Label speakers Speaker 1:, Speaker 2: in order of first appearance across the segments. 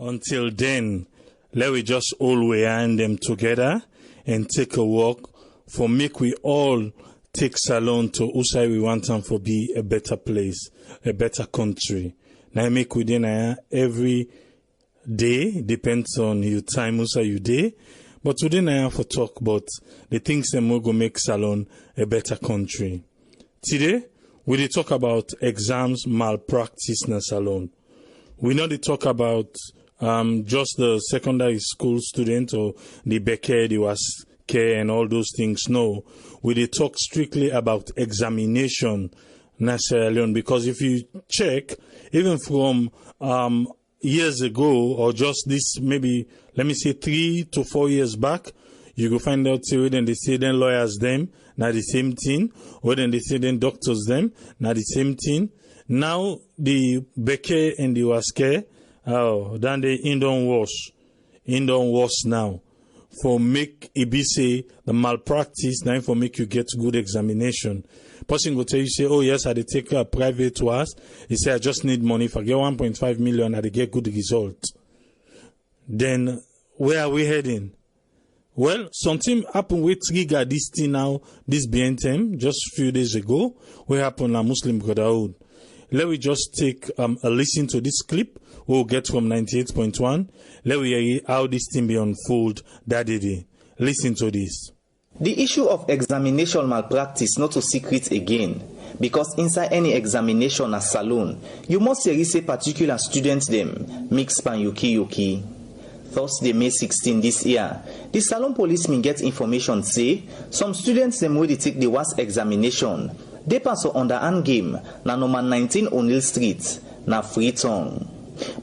Speaker 1: Until then, let we just all we hand them together and take a walk for make we all take Salone to Usai we want them for be a better place, a better country. Now make within every day, depends on your time Usai you day. But today I have to talk about the things that will go make Salone a better country. Today, we will talk about exams malpractice in Salone. We know they talk about just the secondary school student or the Becker, the Waske and all those things. No, we will talk strictly about examination in Sierra Leone, because if you check, even from years ago or just this maybe, let me say 3 to 4 years back, you go find out when they say then lawyers them, now the same thing. When they say then doctors them, now the same thing. Now the Becker and the Waske, then they in don't wash now. For make it be say the malpractice, now for make you get good examination. Person go tell you say, oh yes, I take a private was. He say I just need money. If I get 1.5 million, I get good result. Then where are we heading? Well, something happened with trigger this thing now, this BNTM, just a few days ago. What happened in Muslim Brotherhood? Let me just take a listen to this clip we'll get from 98.1. Let me hear how this thing be unfold that day. Listen to this.
Speaker 2: The issue of examination malpractice not a secret again, because inside any examination at Salone, you must say particular students them mix pan yuki. Thursday, May 16 this year, the Salone policemen get information say some students them will take the worst examination. They pass on the hand game na number 19 O'Neill Street na Freetown.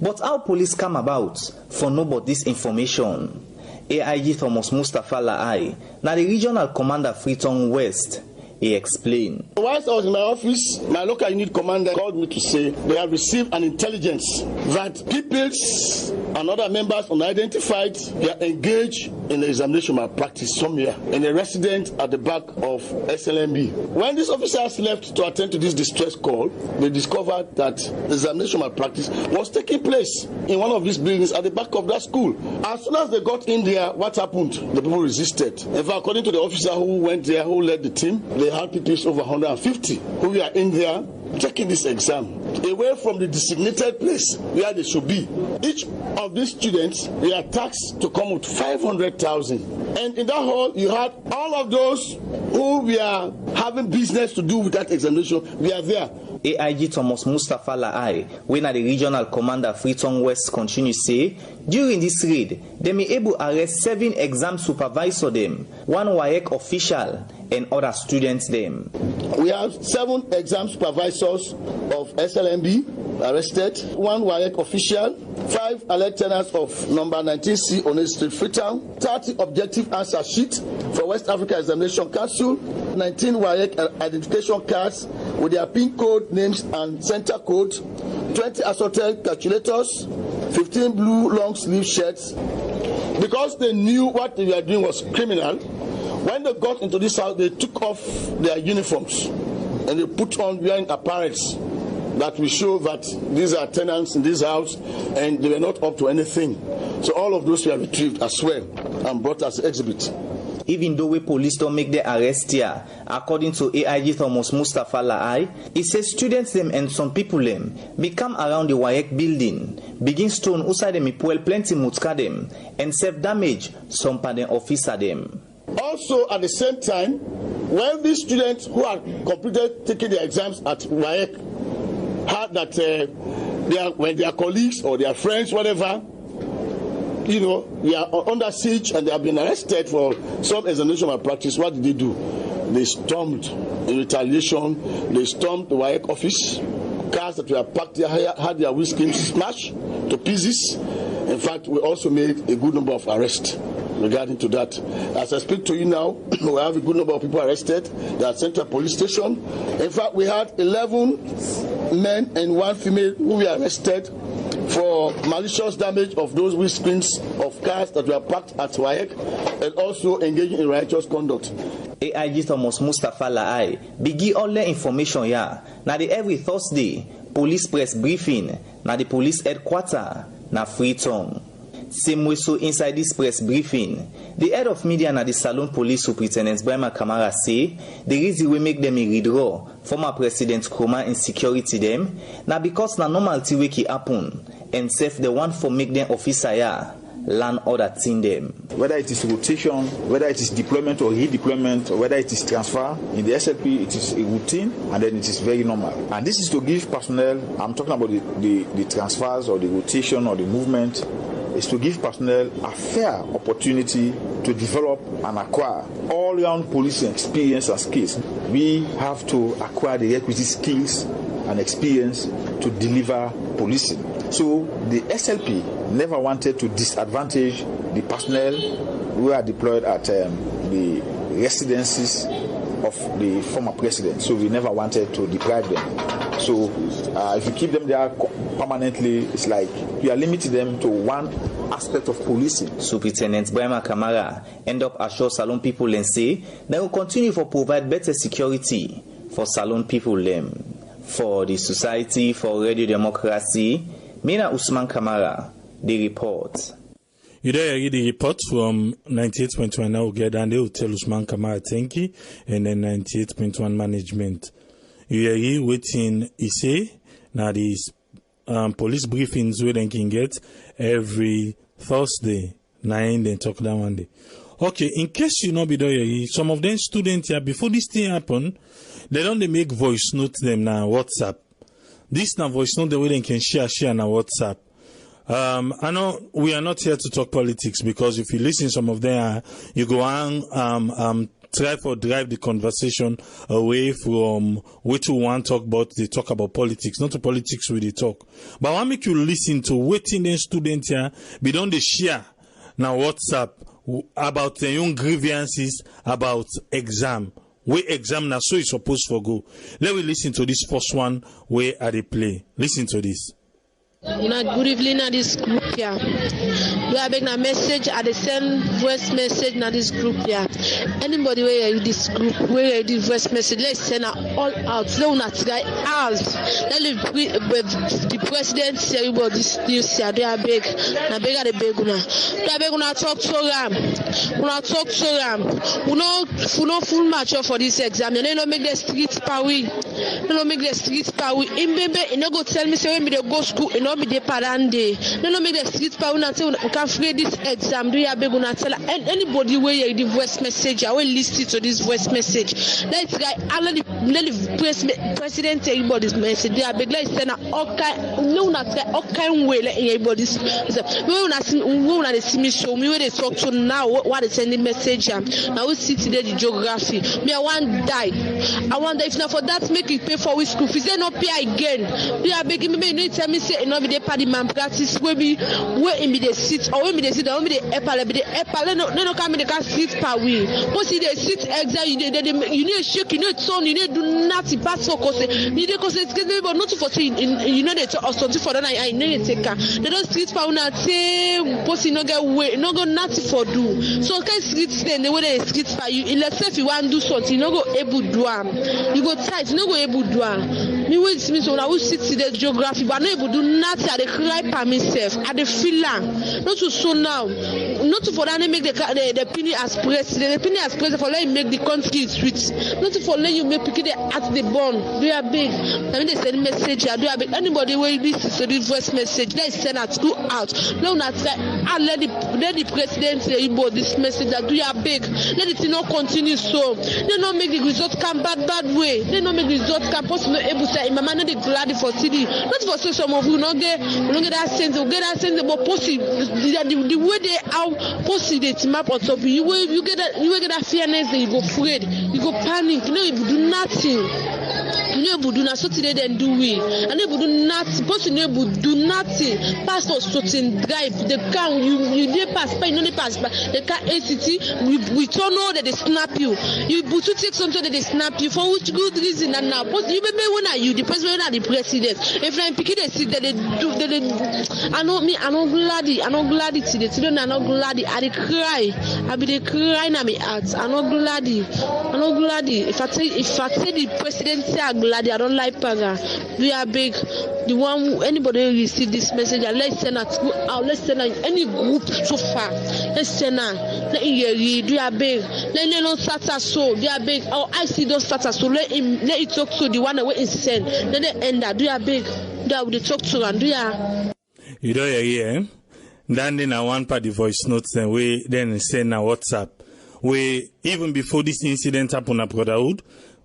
Speaker 2: But how police come about for know about this information? AIG Thomas Mustafa Laai, na the regional commander Freetown West, he explained.
Speaker 3: Whilst I was in my office, my local unit commander called me to say they have received an intelligence that pupils and other members unidentified they are engaged in the examination malpractice somewhere in a residence at the back of SLMB. When these officers left to attend to this distress call, they discovered that the examination malpractice was taking place in one of these buildings at the back of that school. As soon as they got in there, what happened? The people resisted. In fact, according to the officer who went there, who led the team, they had pupils over 150 who were in there taking this exam away from the designated place where they should be. Each of these students were taxed to come with 500,000, and in that hall you had all of those who were having business to do with that examination. We are there.
Speaker 2: AIG Thomas Mustafa Laai, when the regional commander Freetown West continue say, during this raid, they may able arrest 7 exam supervisors them, 1 WAEC official, and other students them.
Speaker 3: We have 7 exam supervisors of SLMB arrested, 1 WAEC official, 5 alert tenants of number 19C O'Neill Street, Freetown, 30 objective answer sheet for West Africa Examination Council, 19 WAEC identification cards with their PIN code, names and center code, 20 assorted calculators, 15 blue long sleeve shirts. Because they knew what they were doing was criminal, when they got into this house, they took off their uniforms and they put on wearing apparels that will show that these are tenants in this house and they were not up to anything. So all of those were retrieved as well and brought as exhibit.
Speaker 2: Even though we police don't make the arrest here, according to AIG Thomas Mustafa Laai, it says students them and some people them become around the WAEC building, begin stone outside them plenty mutka them, and self-damage some par officer them.
Speaker 3: Also, at the same time, when these students who are completed taking their exams at WAEC heard that when their colleagues or their friends, whatever, they are under siege and they have been arrested for some examination malpractice, what did they do? They stormed in retaliation. They stormed the WAEC office. Cars that were parked there had their windscreens smashed to pieces. In fact, we also made a good number of arrests regarding to that. As I speak to you now, we have a good number of people arrested. They are sent to a police station. In fact, we had 11 men and 1 female who were arrested for malicious damage of those windscreens of cars that were parked at WAEC and also engaging in righteous conduct.
Speaker 2: AIG Thomas Mustafa Laai bigi all the information here. Now every Thursday, police press briefing, now the police headquarters, na free tongue. Same way so inside this press briefing, the head of media na the Salone Police Superintendent Brahma Kamara say the reason we make them a withdraw former President Nkrumah insecurity them na because na normality wey ki happen and sef the one for make them officer ya learn other thing them.
Speaker 4: Whether it is rotation, whether it is deployment or redeployment, or whether it is transfer, in the SLP it is a routine and then it is very normal. And this is to give personnel, I'm talking about the transfers or the rotation or the movement, is to give personnel a fair opportunity to develop and acquire all-round policing experience and skills. We have to acquire the requisite skills and experience to deliver policing. So the SLP never wanted to disadvantage the personnel who are deployed at the residences of the former president. So we never wanted to deprive them. So if you keep them there permanently, it's like you are limiting them to one aspect of policing.
Speaker 2: Superintendent Brahma Kamara end up assure Salone people and say they will continue to provide better security for Salone people them. For the Society for Radio Democracy, Mina Usman Kamara, the report.
Speaker 1: You there read the report from 98.1 now get and they will tell Usman Kamara thank you and then 98.1 management. You hear waiting he say now these police briefings where they can get every Thursday 9 then talk down one day. Okay, in case you not be there, some of them students here before this thing happen, they don't make voice note them now WhatsApp. This now voice note the way they can share now WhatsApp. I know we are not here to talk politics because if you listen some of them, you go on try for drive the conversation away from what you want to talk about. They talk about politics, not the politics where they talk. But I want to make you listen to waiting the students here, be done the share now WhatsApp about their own grievances about exam. Where exam now so it's supposed to go. Let me listen to this first one where are they play. Listen to this.
Speaker 5: Good evening at this group here. We are making a message at the same voice message in this group here. Anybody where you this group, where you this voice message, let's send all out. Let not try out. Let the president say about this news here. They are big. Na beg at the beg una. They are beg una talk to them. Una talk to them. We no full match for this exam. They don't make the streets power. They don't make the streets power. In baby, you no go tell me say when me they go school. Be the parande. No make the street power and say we can free this exam. Do you beg una tell anybody where you the voice message? I will listen to this voice message. Let's guy let the president tell you this message. They are beg let's send all kind no not all kind way let everybody. We wanna see me show me where they talk to now what they send the message. Now we see today the geography. Me I want die. I wonder if not for that make it pay for with school fees. They not pay again. They are begging me. You tell me say no be the party man practice where in me the sit or when me the sit or me the epal no come me the can sit per way. But see the sit exam you need shake, you need turn, you need do nothing pass for cause you need cause it's getting but not for say you know they or something for that I know they take they don't sit per una say post no get way no go nothing for do. So can sit then the way they sit for you unless if you want do something you no go able do you go tight you no go able do me wait me so now we sit the geography but no able do nothing at the cry by myself at the feeling not to so now not to for that make the opinion as president the opinion as president for let you make the country sweet not to for let you make people at the bond they are big I mean they send message they are big anybody where listen to this voice message let's send out go out no not let the president say about this message that we are big let it not continue so they not make the result come bad way they not make the result come possible able to say my man not the glad for city not for say some of you not get that sense you get that sense about possible the way they are possible they map on top you get that fearness then you go afraid you go panic you know you do nothing you know you do not so today then do we and you do nothing person you do nothing pass or certain drive the car you dey pass by you know they pass by the car ACT we don't know that they snap you but to take something that they snap you for which good reason and now but you remember when are you the president or the president if I'm picking the seat that they do I know me I'm not glad today I'm not glad I cry I be the crying at me heart I'm not glad not glad. If I say the president say I'm glad, I don't like Paga. We are big. The one anybody who receive this message, let's send out. Let's send out any group so far. Let's send out. Let him do are big. Let him not start so. They are big. Oh, I see those starters. So let it talk to the one that we send. Let it end that. Do are big. Do are they talk to and do are.
Speaker 1: You don't hear? Then I one part the voice notes and we then send a WhatsApp. We even before this incident happened at Brotherhood,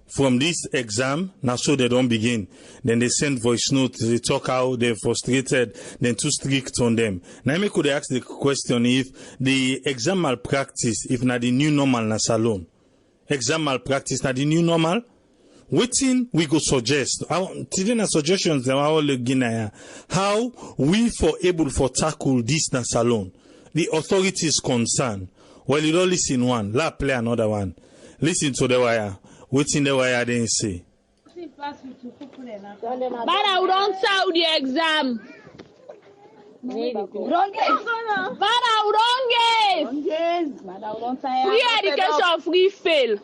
Speaker 1: from this exam, now so they don't begin. Then they send voice notes, they talk how they're frustrated, then too strict on them. Now me could ask the question if the exam malpractice, if not the new normal na salon. Exam malpractice na the new normal. Waiting we go suggest. Today na suggestions that all again how we for able for tackle this na salon. The authorities concerned. Well, you don't listen one, la play another one. Listen to the wire. Waiting the wire didn't say.
Speaker 6: But I don't tell the exam. Free education, free fail.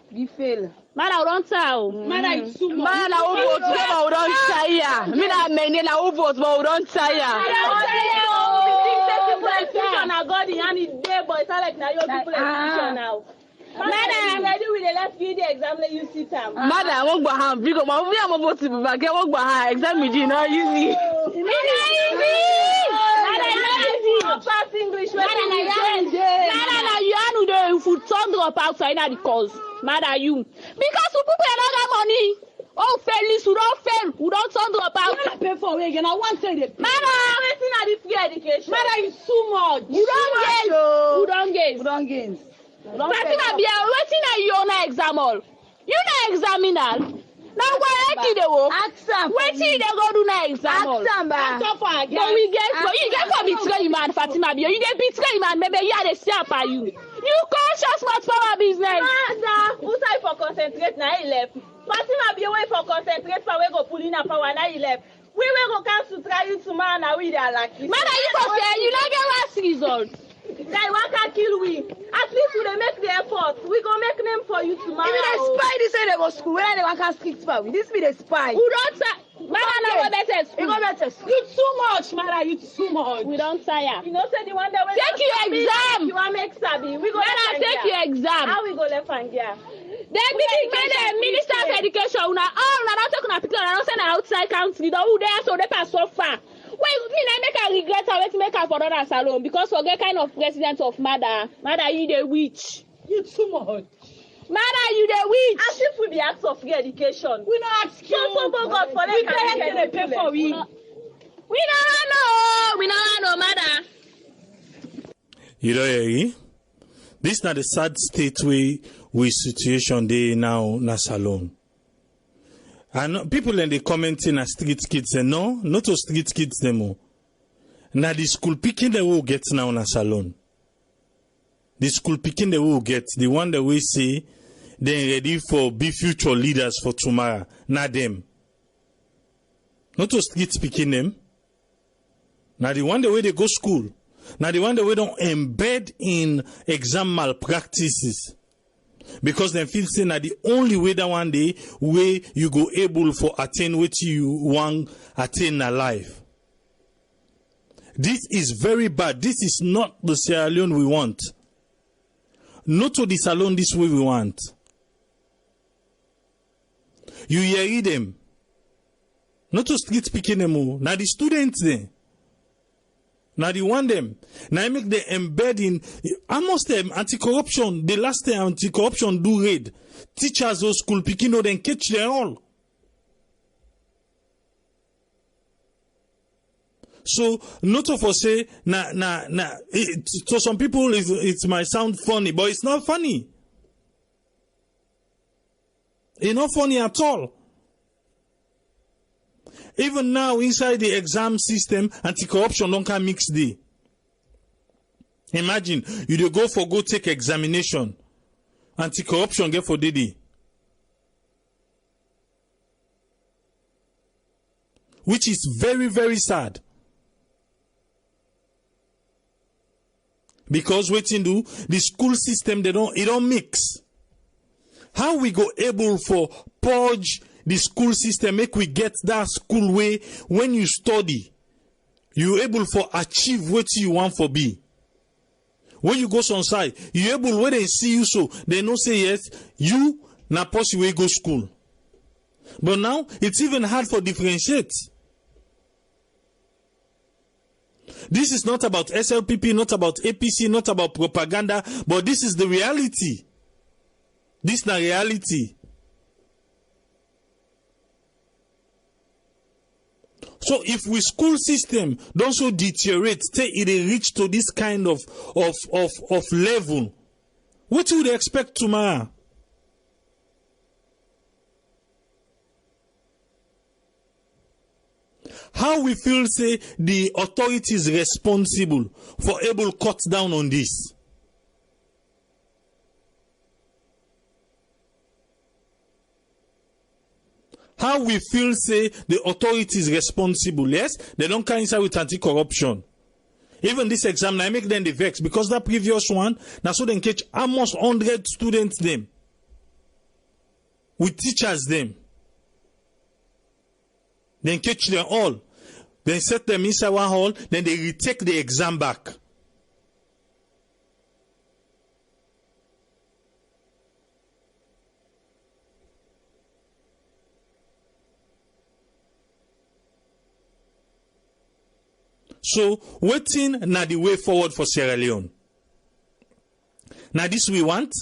Speaker 6: Man, I don't tell. Man, I vote. I don't tire. Me na many na vote, but I don't tire. I got the hand in there, but it's not like now your people are now. Madam, ready with the last video exam. Let you sit down. Madam, I won't go home because my we am about to be back. I won't go home. Exam is not easy. It's not easy. Madam, pass English. Madam, you are no there. If you turn drop outside the course, Madam, you because people are not got money. Oh, fairness, we don't fail. We don't turn drop out. You pay for it again. I want to say that. Madam, waiting at the free education. Madam, it's too much. We don't gain. Fatima Bia, waiting at you on exam all. You know examinal. Now why are they work? Waiting they go do na exam all. But we get for you get for betray man Fatima Bia. You get betray man. Maybe you are the stamp are you. You conscious much power business. Mother, who say for concentrate na he left. Fatima Bia way for concentrate for we go pull in a power na he left. We will go come to try you tomorrow now we are lucky. Mother, you go say you not get last result. Guy, one can kill we. At least we make the effort. We go make name for you tomorrow. Even the spy, they say they go school. When they want to strict for we. This be the spy. Who don't say? Mara, now go better school. You go better school. You too much, Mara. You too much. We don't tire. You know, say the one that we take your exam. You want make sabi? We go. Mara, take your exam. How we go left and gear? Then the Minister of Education, una not talking about people. Una not send outside country. Don't who there so they pass so far. Well, me I make a regret I wait make her for another salon because for get kind of president of Mother you the witch. You too much. Mother you the witch. As if we be acts of free education. We not ask you. So God for we pay for we. We don't know, Mother.
Speaker 1: You know, this is not the sad state we situation they now na salon. And people in the commenting as street kids say no, not to street kids them. Now the school picking the will get now in a salon. The school picking the will get the one that we say they ready for be future leaders for tomorrow. Not them. Not to street picking them. Now the one the way they go school. Now the one the way don't embed in exam malpractices. Because they feel saying that the only way that one day way you go able for attain what you want attain in life. This is very bad. This is not the Sierra Leone we want. Not to the salon this way we want. You hear them. Not to street speaking them. Now the students there. Now they want them. Now I make the embedding. Almost them anti-corruption. The last time anti-corruption do raid. Teachers those school picking out and catch them all. So not for say to some people it might sound funny, but it's not funny. It's not funny at all. Even now, inside the exam system, anti-corruption don't can mix the. Imagine, you go take examination. Anti-corruption get for Didi. Which is very, very sad. Because waiting do, the school system, it don't mix. How we go able for purge the school system, make we get that school way when you study, you able for achieve what you want for be. When you go on side, you able when they see you so they know say yes, you na possible way go school. But now it's even hard for differentiate. This is not about SLPP, not about APC, not about propaganda, but this is the reality. This is the reality. So if we school system don't so deteriorate, say it reach to this kind of level, what would they expect tomorrow? How we feel say the authorities responsible for able cut down on this? How we feel say the authorities responsible? Yes, they don't come inside with anti-corruption. Even this exam, I make them the vex because that previous one, now so they catch almost 100 students them. With teachers them. Then catch them all. Then set them inside one hall, then they retake the exam back. So, waiting na the way forward for Sierra Leone. Now this we want.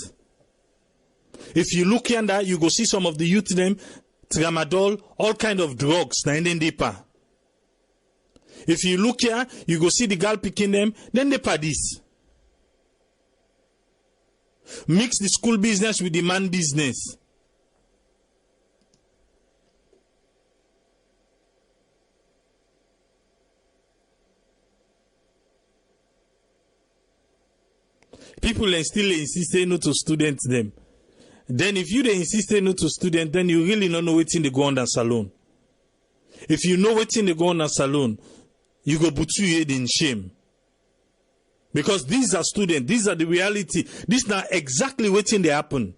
Speaker 1: If you look yonder, you go see some of the youth them, tramadol, all kind of drugs, na in deeper. If you look here, you go see the girl picking them, then they padis. Mix the school business with the man business. People still insist no to students them. Then if you insist no to students, then you really don't know what's in the go on the salon. If you know what's in the go on the salon, you go put your head in shame. Because these are students, these are the reality. This is not exactly what's in the happen.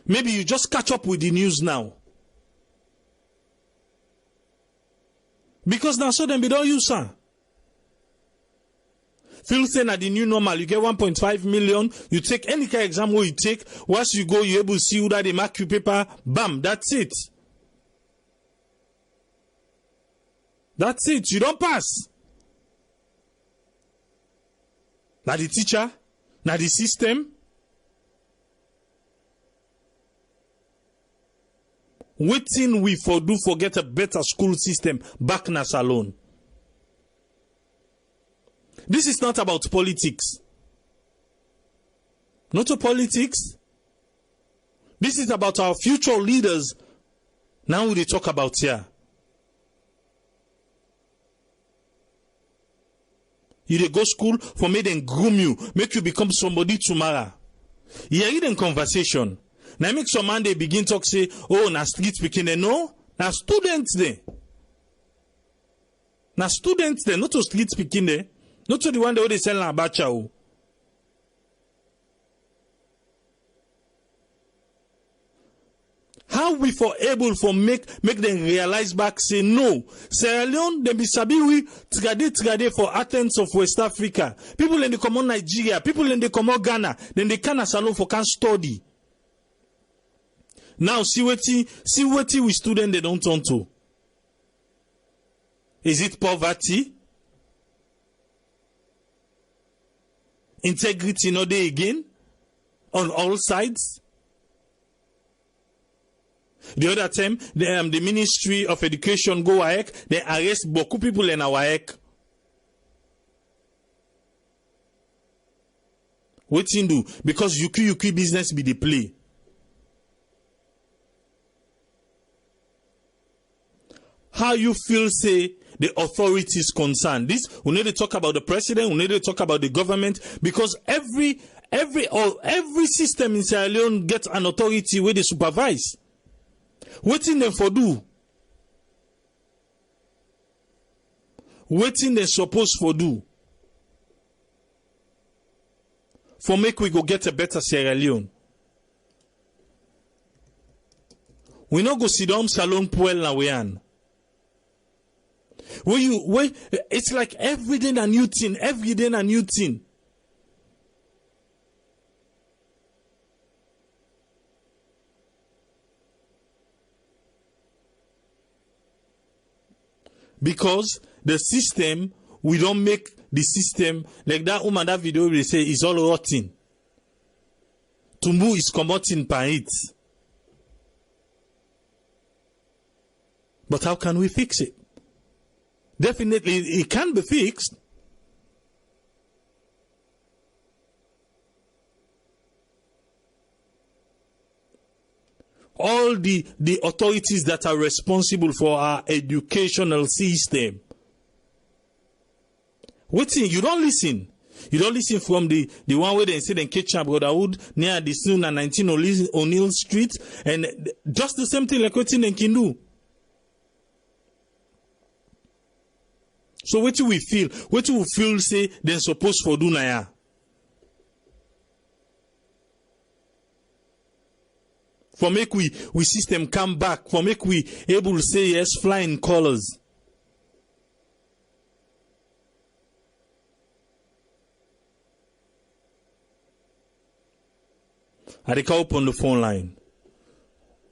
Speaker 1: Maybe you just catch up with the news now. Because now so then we don't use her. Phil saying at the new normal, you get 1.5 million, you take any kind of exam where you take, once you go, you're able to see whether they mark your paper, bam, that's it. That's it, you don't pass. Now the teacher, now the system. Waiting we for do forget a better school system back in salon. This is not about politics. Not a politics. This is about our future leaders. Now we talk about here. You dey go school for make them groom you, make you become somebody tomorrow. You hear them conversation. Now make some man they begin talk say, oh, na street speaking. No, na students there. Na students there, not to street speaking there. Not to the one that they sell na abacha. How we for able for make them realize back say no. Sierra Leone they be sabi we trade for Athens of West Africa. People in the common Nigeria, people in the common Ghana, then they can salon for can study. Now see what we student they don't turn to. Is it poverty? Integrity no day again on all sides. The other time, the Ministry of Education go WAEC, they arrest beaucoup people in our WAEC. What you do? Because Yuki business be the play. How you feel say the authorities concerned? This we need to talk about the president. We need to talk about the government because every system in Sierra Leone gets an authority where they supervise. Waiting them for do. Waiting they supposed for do. for make we go get a better Sierra Leone. We no go sit down salon puel na wean. It's like every day a new thing, every day a new thing. Because the system, we don't make the system, like that woman, that video they say is all rotten. Tumbu is commoting by it. But how can we fix it? Definitely, it can be fixed. All the authorities that are responsible for our educational system. Waiting, you don't listen. You don't listen from the one where they say they catch up Brotherhood near the Soon and 19 O'Neill Street, and just the same thing like what they can do. So what do we feel? What do we feel say they're supposed for do now? For make we system come back, for make we able to say yes, flying colors. I call up on the phone line.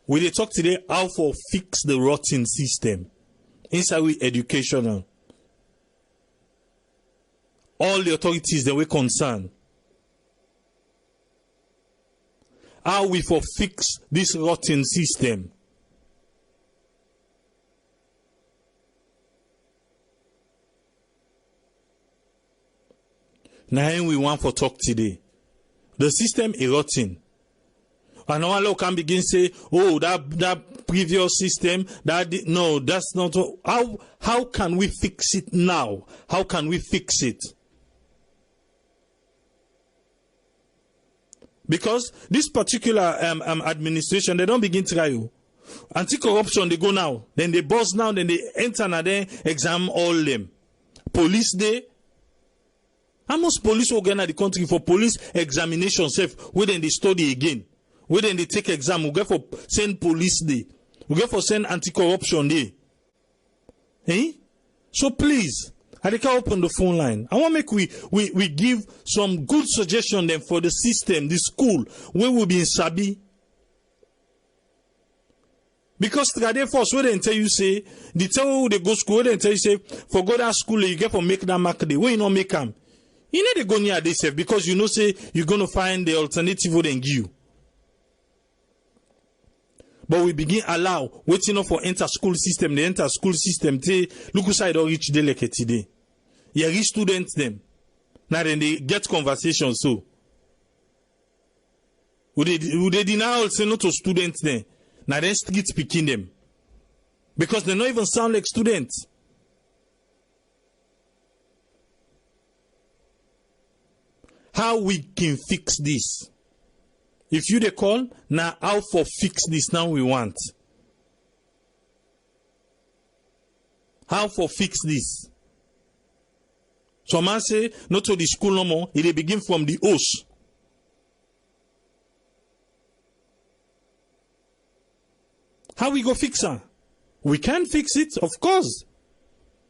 Speaker 1: We dey talk today how for fix the rotten system inside we educational. All the authorities that we concerned. How we for fix this rotten system? Now we want for talk today. The system is rotten. And one can begin say, oh, that previous system, no, that's not. How can we fix it now? How can we fix it? Because this particular administration, they don't begin to try. Anti-corruption, they go now. Then they bust now, then they enter and then exam all them. Police day. How much police organ at the country for police examination safe? Where then they study again? Where then they take exam? We go for send police day. We go for send anti-corruption day. Eh? So please, I can open the phone line. I want to make we give some good suggestion then for the system, the school, where we be in Sabi. Because today first, where they tell you say, they tell you they go school, where they tell you say, for go that school, you get for make that mark day. Where you not make them? You know they go near this because you know say you're gonna find the alternative what they give you. But we begin allow waiting for enter school system. The enter school system. They look inside or reach day like today. You reach students them. Now then they get conversation so. Would they deny also not to students then? Now then street picking them. Because they don't even sound like students. How we can fix this? If you they call, now how for fix this now we want? How for fix this? Some man say, not to the school no more, it begin from the host. How we go fix her? We can fix it, of course.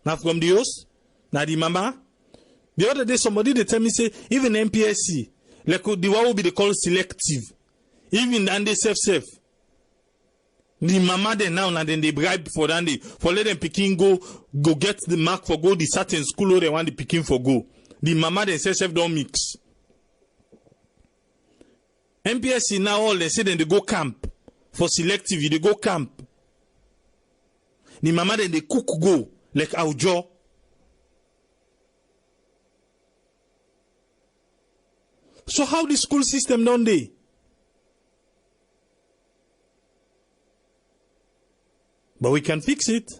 Speaker 1: Now from the host, now the mama. The other day somebody they tell me say, even MPSC, like the one will be called selective. Even and they safe. The mama then now and then they bribe for that for let them picking go get the mark for go the certain school or they want the picking for go. The mama then safe don't mix. MPSC now all they say then they go camp. For selective, they go camp. The mama then they cook go like Aujo. So how the school system don't they? But we can fix it.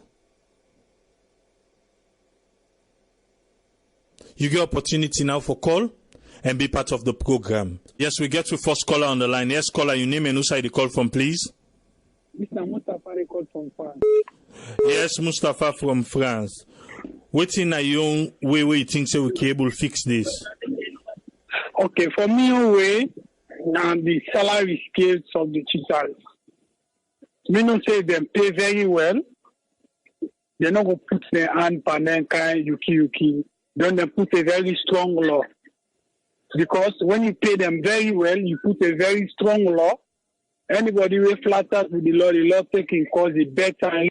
Speaker 1: You get opportunity now for call and be part of the program. Yes, we get to first caller on the line. Yes, caller, your name and who side you call from, please?
Speaker 7: Mr. Mustafa called from France.
Speaker 1: Yes, Mustafa from France. What in a young way you think so we can able fix this?
Speaker 7: Okay, for me, way now the salary scales of the teachers. Me not say them pay very well. They're not going to put their hand panenka yuki. Then they put a very strong law. Because when you pay them very well, you put a very strong law. Anybody who flatters with the law taking cause it better.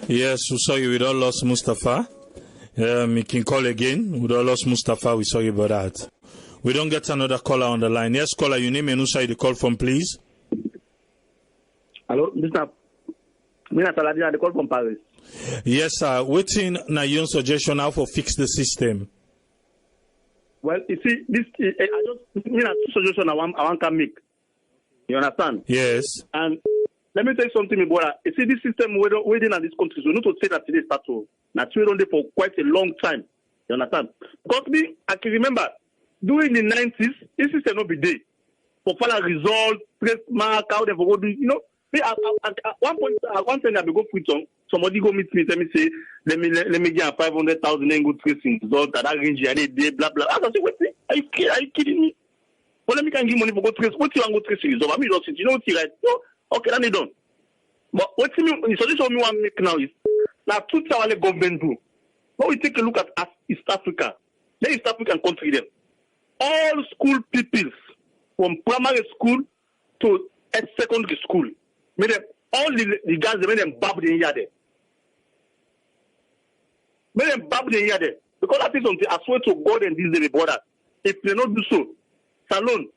Speaker 1: Yes, we saw you with all lost Mustafa. You can call again. With all lost Mustafa, we saw you about that. We don't get another caller on the line. Yes, caller, your name and who side you call from, please.
Speaker 8: Hello, Mr. Saladin, I call from Paris.
Speaker 1: Yes, sir. Waiting na your suggestion how to fix the system.
Speaker 8: Well, you see, this I just two suggestions I want to make. You understand?
Speaker 1: Yes.
Speaker 8: And let me tell you something, my brother. You see, this system waiting in this country, so we need to say that today start to. Now, we on there for quite a long time. You understand? Because me, I can remember during the 90s, this system not be there. For follow result, press mark, how they go do, you know. Me, at one point, at one time, I go free song. Somebody go meet me, let me say, let me get 500,000 and go tracing result at that range, I need blah blah. I say, wait, are you kidding me? Well, let me can give money for go trace. What you want go trace result? I mean, you know what you right? No, okay, then they done. But what you mean? The solution we want to make now is now two the government do. When we take a look at East Africa, the East African country them, all school pupils from primary school to secondary school, made them all the guys they made them bab the year there. Made them bab the year there. Because that is something I swear to God and this day brother. If they not do so, Salon,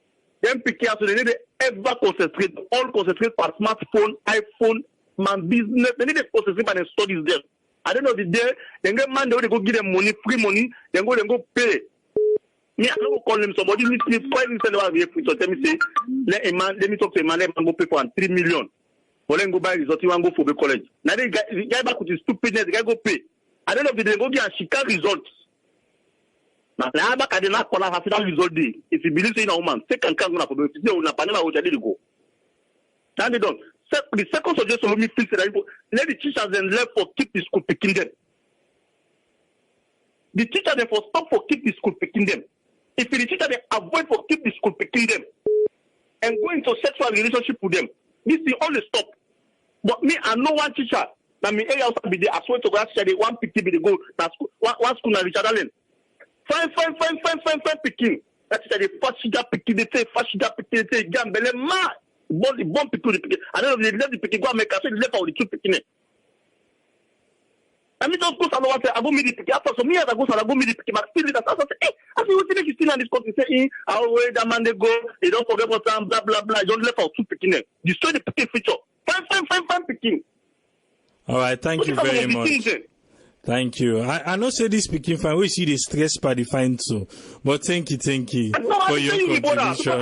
Speaker 8: them pick so they need to ever concentrate, all concentrate for smartphone, iPhone, man business, they need to concentrate and studies them. At the end of the day, they get man, they go give them money, free money, then go pay. Me, I don't call them somebody who needs quite listen to what we have to tell me say, let me talk to a man, let man go pay for 3 million. But then go buy result, you want to go for the college. Now the guy back with his stupidness, the guy go pay. At the end of the day, they go get a Chicago results. Now, back at the last corner, have that result day. If you believe in a woman, second can go for the panel, which I did go. Now they don't. The second suggestion let me fix it. Let the teachers then left for keep the school picking them. The teacher then for stop for keep the school picking them. If the teacher they avoid for keep the school picking them and go into sexual relationship with them, this thing only stop. But me, I know one teacher that me area also be there. I swear to God, they one picking be the go. That school, one school na Richard Allen. Fine picking. That is the first teacher picking. They say first teacher picking. They say gambele ma. Bon picking the picking. I don't know if they let the picking go and make a so they left out the two picking it. I mean, just go and say, I go meet the picking. After some years, I go meet the picking. But still, I say, hey, I see what you still in this country. Say, I'll wait that man they go. They don't forget what time, blah blah blah. Don't left out two picking it. Destroy the picking feature. Fine picking.
Speaker 1: All right, thank you very much. Thank you. I know say this speaking fine. We see the stress by the fine too. But thank you for your contribution.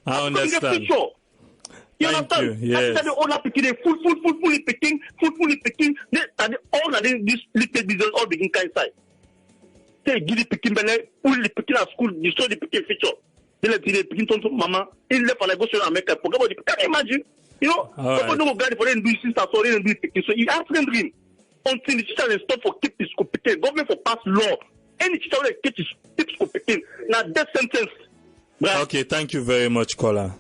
Speaker 1: I understand.
Speaker 8: You understand?
Speaker 1: Yes.
Speaker 8: After the owner picking, fully picking. And all of this little business all begin inside. Say, give the picking belly, pull the picking at school, destroy the picking feature. Then let the picking to mama. He left and I go to America. Forget about the picking. Can you imagine? You know, people don't go for them do sister, so they don't do picking. So you ask them dream until the teacher stop for keep the school picking. Government for pass law. Any teacher will keep school picking. Now death sentence. Right?
Speaker 1: Okay, thank you very much, caller.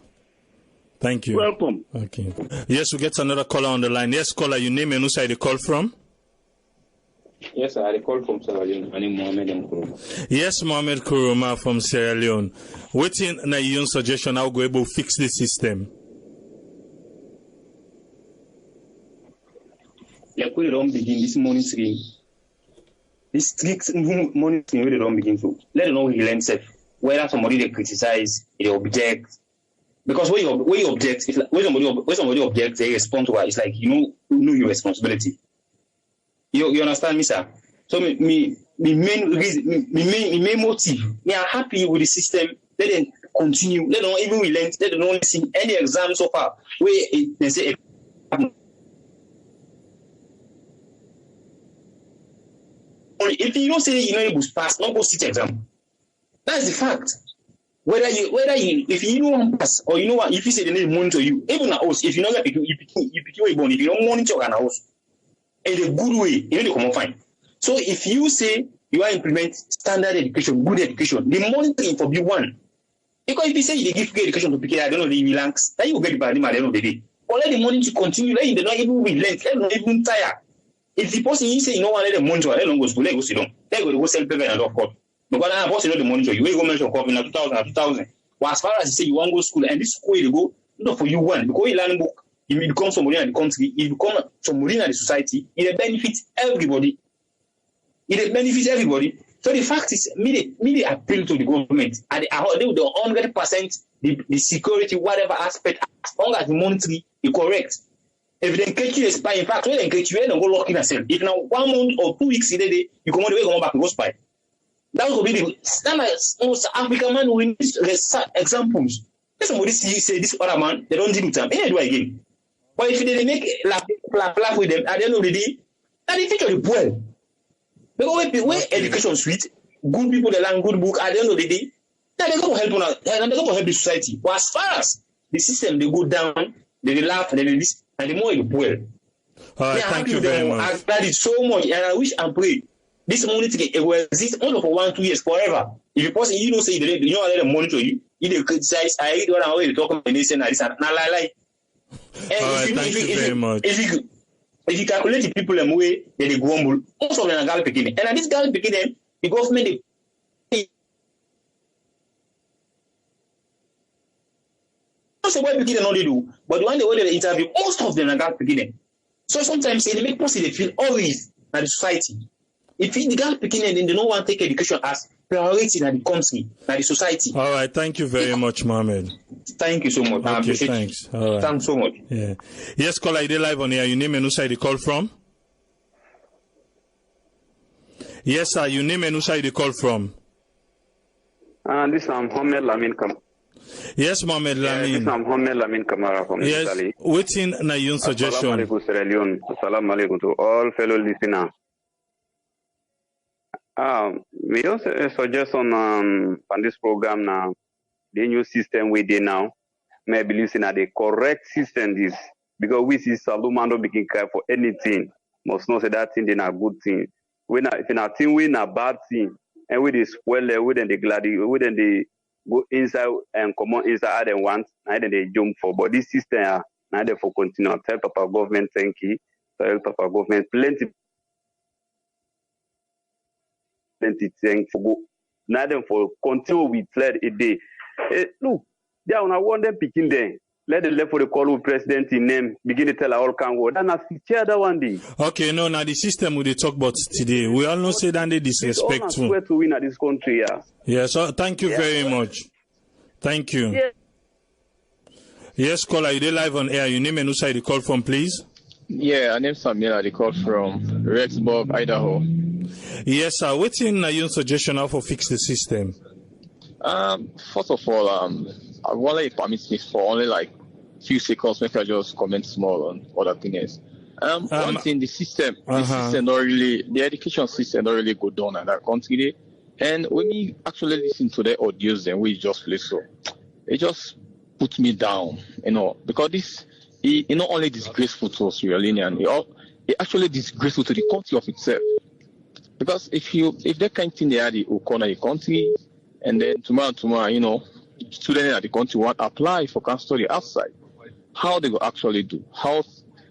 Speaker 1: Thank you.
Speaker 8: Welcome.
Speaker 1: Okay. Yes, we get another caller on the line. Yes, caller, your name and who side you call from?
Speaker 9: Yes, I call from Sierra Leone. My name is Mohammed Nkuruma.
Speaker 1: Yes, Mohammed Kuruma from Sierra Leone. Waiting na your suggestion how go able to fix the system.
Speaker 9: Like we don't begin this morning stream. This strict morning stream we don't begin to. Let them know he learns self. Whether somebody they criticize, they object. Because when you object, if when somebody objects, they respond to it. It's like you know your responsibility. You understand me, sir? So me main motive. Me are happy with the system. Let them continue. Let them even relent. Let them not see any exam so far. Where they say if you don't say you know you will pass, don't go sit exam. That is the fact. if you don't pass or you know what, if you say they need to monitor you, even at house, if you know that you if you don't monitor an house in a good way, you know they come fine. So if you say you are implement standard education, good education, the monitoring for be one. Because if you say you give good education to people, I don't know, they relax, then you will get the paradigm at the end of the day. But let the money to continue, let them not even relent, let them not even tire. If the person you say you don't want to let them monitor, let them go school, let them go sit down, let them go sell paper and of course. Because now boss you know the monitor, you will go mention coffee in 2000. But as far as you say you want to go to school, and this school you go, not for you one, because you learn book, if you become somebody in the country, if you become somebody in the society, it benefits everybody. It benefits everybody. So the fact is, me appeal to the government, and they will do 100% the security, whatever aspect, as long as the monetary is correct. If they catch you a spy, in fact, when they catch you, they don't go lock in a cell. If now 1 month or 2 weeks in a day, you come on the way, come back and go spy. That will be the standard. Most African man will need examples. If somebody say this other man, they don't deal with them. They do again. But if they make laugh with them, at the end of the day, that the future is poor. Because when education sweet, good people they learn good book, at the end of the day, they're going to help on, they're going to help the society. But as far as the system they go down, they laugh, they this, and the more you poor.
Speaker 1: All right, thank you very much.
Speaker 9: I'm glad it so much, and I wish and pray this monitoring it will exist only for 1-2 years forever. If you person you don't say you know let them monitor you, you criticize. I read what I'm always talking about this and this and not lie.
Speaker 1: Thank you very much.
Speaker 9: If you calculate the people in way they grumble, most of them are girl picking, and this girl picking the government they don't say what picking them not they do, but when they interview, most of them are girl picking. So sometimes they make people they feel always in the society. If the girl picking then they don't want to take education as priority in the country, in the society.
Speaker 1: All right, thank you very much, Mohammed.
Speaker 9: Thank you so much.
Speaker 1: Okay, thanks. All right.
Speaker 9: Thanks so much.
Speaker 1: Yeah. Yes, caller, you live on here. Your name and who side you call from? Yes, sir. Your name and who side you call from?
Speaker 10: This is Mohammed Lamin Kamara.
Speaker 1: Yes, Mohammed Lamin.
Speaker 10: This is Mohammed Lamin Kamara from Italy.
Speaker 1: Waiting na your suggestion.
Speaker 10: Assalamu alaikum, Sierra Leone. Assalamu alaikum to all fellow listeners. We just a suggestion on this program now. The new system we did now, maybe listen at the correct system is because we see Salomon begin care for anything. Must not say that thing is a good thing. When if a thing we a bad thing, and we spoil it, we then they go inside and come on inside and want, and then they jump for. But this system now they for continue. Tell Papa government thank you. Tell Papa government plenty things for go. Now them for continue with fled a day. Look, they are want them picking them. Let them left for the call of president in name begin to tell our can go. Then I chair that one day.
Speaker 1: Okay, no, now the system we talk about today. We all know say that they disrespectful.
Speaker 10: Swear to win at this country, yeah.
Speaker 1: Yeah, so thank you very much. Thank you.
Speaker 10: Yeah.
Speaker 1: Yes, caller, you dey live on air. Your name and who side you call from, please?
Speaker 11: Yeah, my name is Samir. I call from Rexburg, Idaho.
Speaker 1: Yes, sir. What's in your suggestion how to fix the system?
Speaker 11: First of all, I want to permit me for only like few seconds. Maybe I just comment small on other things. One thing, the system not really, the education system not really go down in that country. And when you actually listen to the audios, then we just play so, it just put me down, because this is not only disgraceful to Sierra Leonean, it actually disgraceful to the country of itself. Because if that kind of thing they are the corner the country, and then tomorrow, students at the country want to apply for can study outside, how they go actually do? How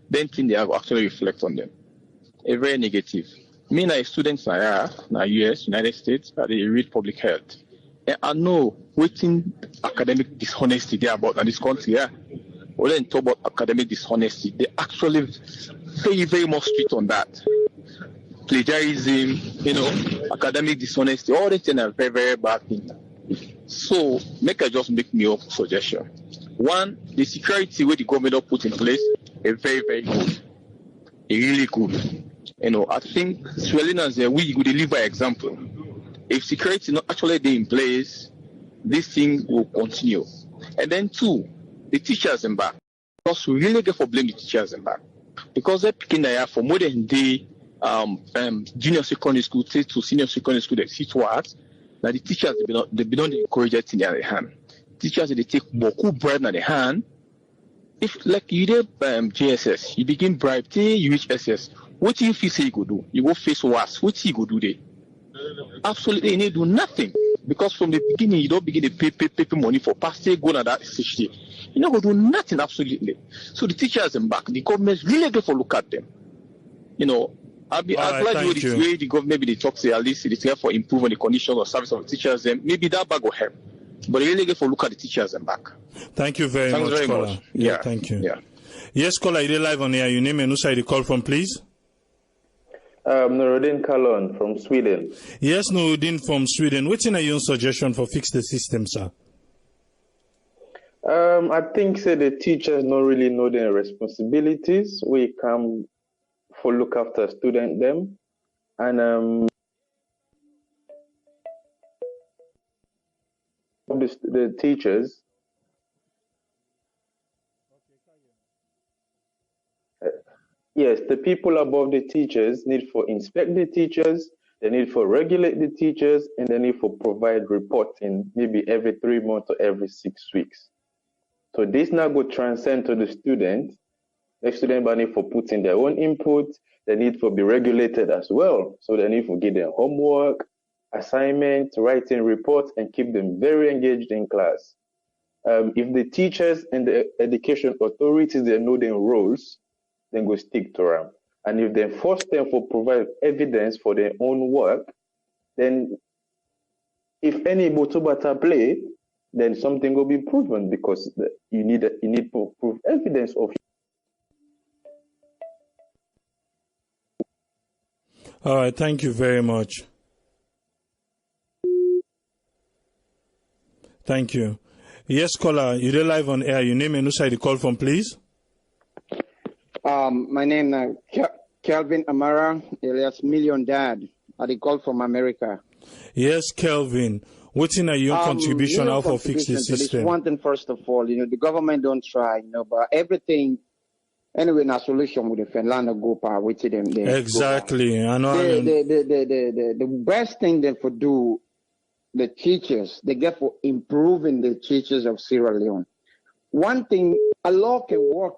Speaker 11: then think they will actually reflect on them? A very negative. Me like students are na US, United States, they read public health. And I know waiting academic dishonesty there about in this country, Or then talk about academic dishonesty. They actually very, very much strict on that. Plagiarism, academic dishonesty, all these things are very, very bad things. So, I just make me a suggestion. One, the security where the government put in place is very, very good. It's really good. I think Swelliners we could deliver example. If security not actually there in place, this thing will continue. And then two, the teachers in back. Because we really get for blame the teachers in back. Because they're picking there for more than day junior secondary school to senior secondary school they see towards, Now the teachers they be not encourage it in their hand. Teachers they take beaucoup bribe in their hand. If like you did JSS, you begin bribe till you reach SS. What do you feel say you go do? You go face worse. What you go do there? Absolutely, you need to do nothing. Because from the beginning, you don't begin to pay money for past day, go to that stage. You're not going to do nothing, absolutely. So the teachers and back, the government really get for look at them. You know, I'm glad with the way the government maybe they talk to at least it's there for improving the conditions of service of the teachers, then maybe that bag will help. But really get for look at the teachers and back.
Speaker 1: Thank you very much, caller. Yeah, thank you. Yeah. Yes, caller, you're live on air. Your name and who side you call from, please?
Speaker 12: Nuruddin Kalon from Sweden.
Speaker 1: Yes, Nuruddin from Sweden. What's in your suggestion for fix the system, sir?
Speaker 12: I think the teachers don't really know their responsibilities. We come for look after student them, and the teachers. Yes, the people above the teachers need for inspect the teachers, they need for regulate the teachers, and they need for provide reporting maybe every 3 months or every 6 weeks. So this now go transcend to the student. The student need for putting their own input, they need for be regulated as well. So they need for give them homework, assignment, writing reports, and keep them very engaged in class. If the teachers and the education authorities, they know their roles, then go stick to them. And if they force them for provide evidence for their own work, then if any botobata play, then something will be proven because you need to prove evidence of.
Speaker 1: All right, thank you very much. Thank you. Yes, caller, you're live on air. Your name and who side you call from, please?
Speaker 13: My name is Kelvin Amara, alias Million Dad. I call from America.
Speaker 1: Yes, Kelvin. What's in your contribution now for fix the system?
Speaker 13: One thing, first of all, the government don't try, but everything, anyway, na solution with the Finland go power with them.
Speaker 1: Exactly. I know.
Speaker 13: The best thing they for do, the teachers, they get for improving the teachers of Sierra Leone. One thing, a law can work.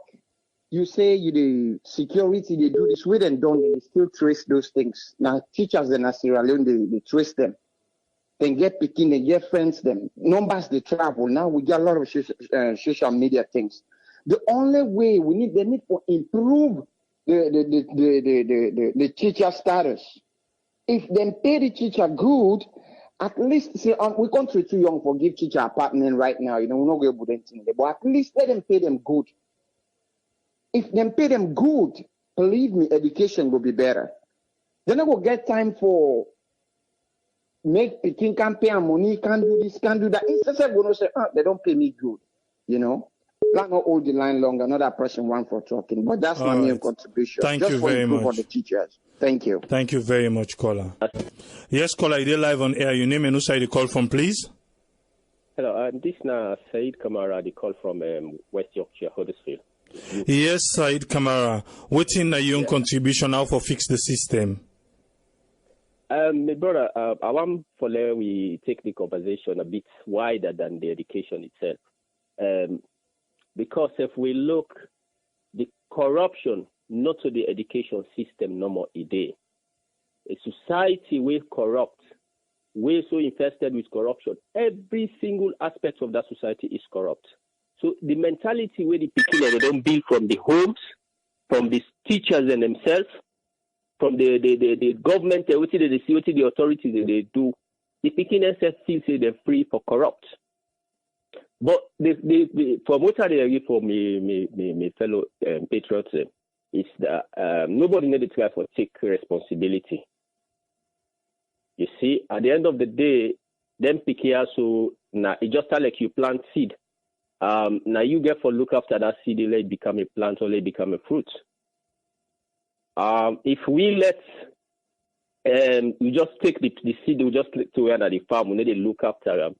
Speaker 13: You say the security, they do this, Sweden don't, they still trace those things. Now, teachers in Sierra Leone, they trace them. They get picking, they get friends, them. Numbers, they travel. Now, we get a lot of social media things. The only way they need to improve the teacher status. If they pay the teacher good, at least, say, we country too young for give teacher apartment right now, we're not going to do anything, but at least let them pay them good. If they pay them good, believe me, education will be better. Then I will get time for make picking can pay money, can do this, can do that. Instead of going to say, they don't pay me good, Let not hold the line long. Another person want for talking, but that's my main contribution.
Speaker 1: Thank you very much.
Speaker 13: For the teachers. Thank you.
Speaker 1: Thank you very much, caller. Yes, caller, you're live on air. Your name and who side you call from, please?
Speaker 14: Hello, this is Said Kamara. The call from West Yorkshire, Huddersfield.
Speaker 1: Yes, Said Kamara. What's in your contribution now for fix the system?
Speaker 14: My brother, I want for we take the conversation a bit wider than the education itself. Because if we look, the corruption, not to the education system, no more a day. A society will corrupt, we're so infested with corruption. Every single aspect of that society is corrupt. So the mentality where the people they don't build from the homes, from the teachers and themselves, from the government, what the authorities they do, the people themselves still say they're free for corrupt. But from what I hear from my fellow patriots is that nobody need to try for take responsibility. You see, at the end of the day, them picky so now it just like you plant seed. Now you get for look after that seed, let it become a plant or let it become a fruit. If we let we just take the seed, we just to where the farm, we need to look after them.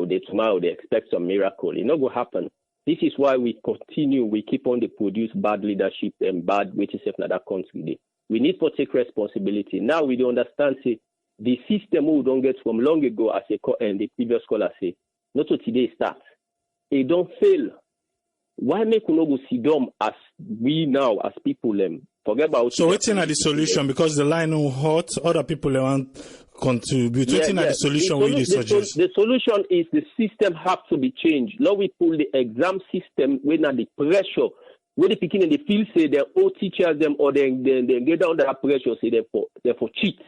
Speaker 14: They tomorrow they expect some miracle. It's not going to happen. This is why we continue. We keep on to produce bad leadership and bad wages in that country. We need to take responsibility. Now we don't understand. See, the system we don't get from long ago, as the previous caller say, not to today start. It don't fail. Why make we not go sit down as we now, as people, forget about.
Speaker 1: So waiting at the solution, because the line is hot, other people want contribute. Waiting at the solution, we suggest.
Speaker 14: The solution is the system have to be changed. Now we pull the exam system when the pressure, when the beginning they feel say they all teachers them or they get under that pressure, say they for cheat.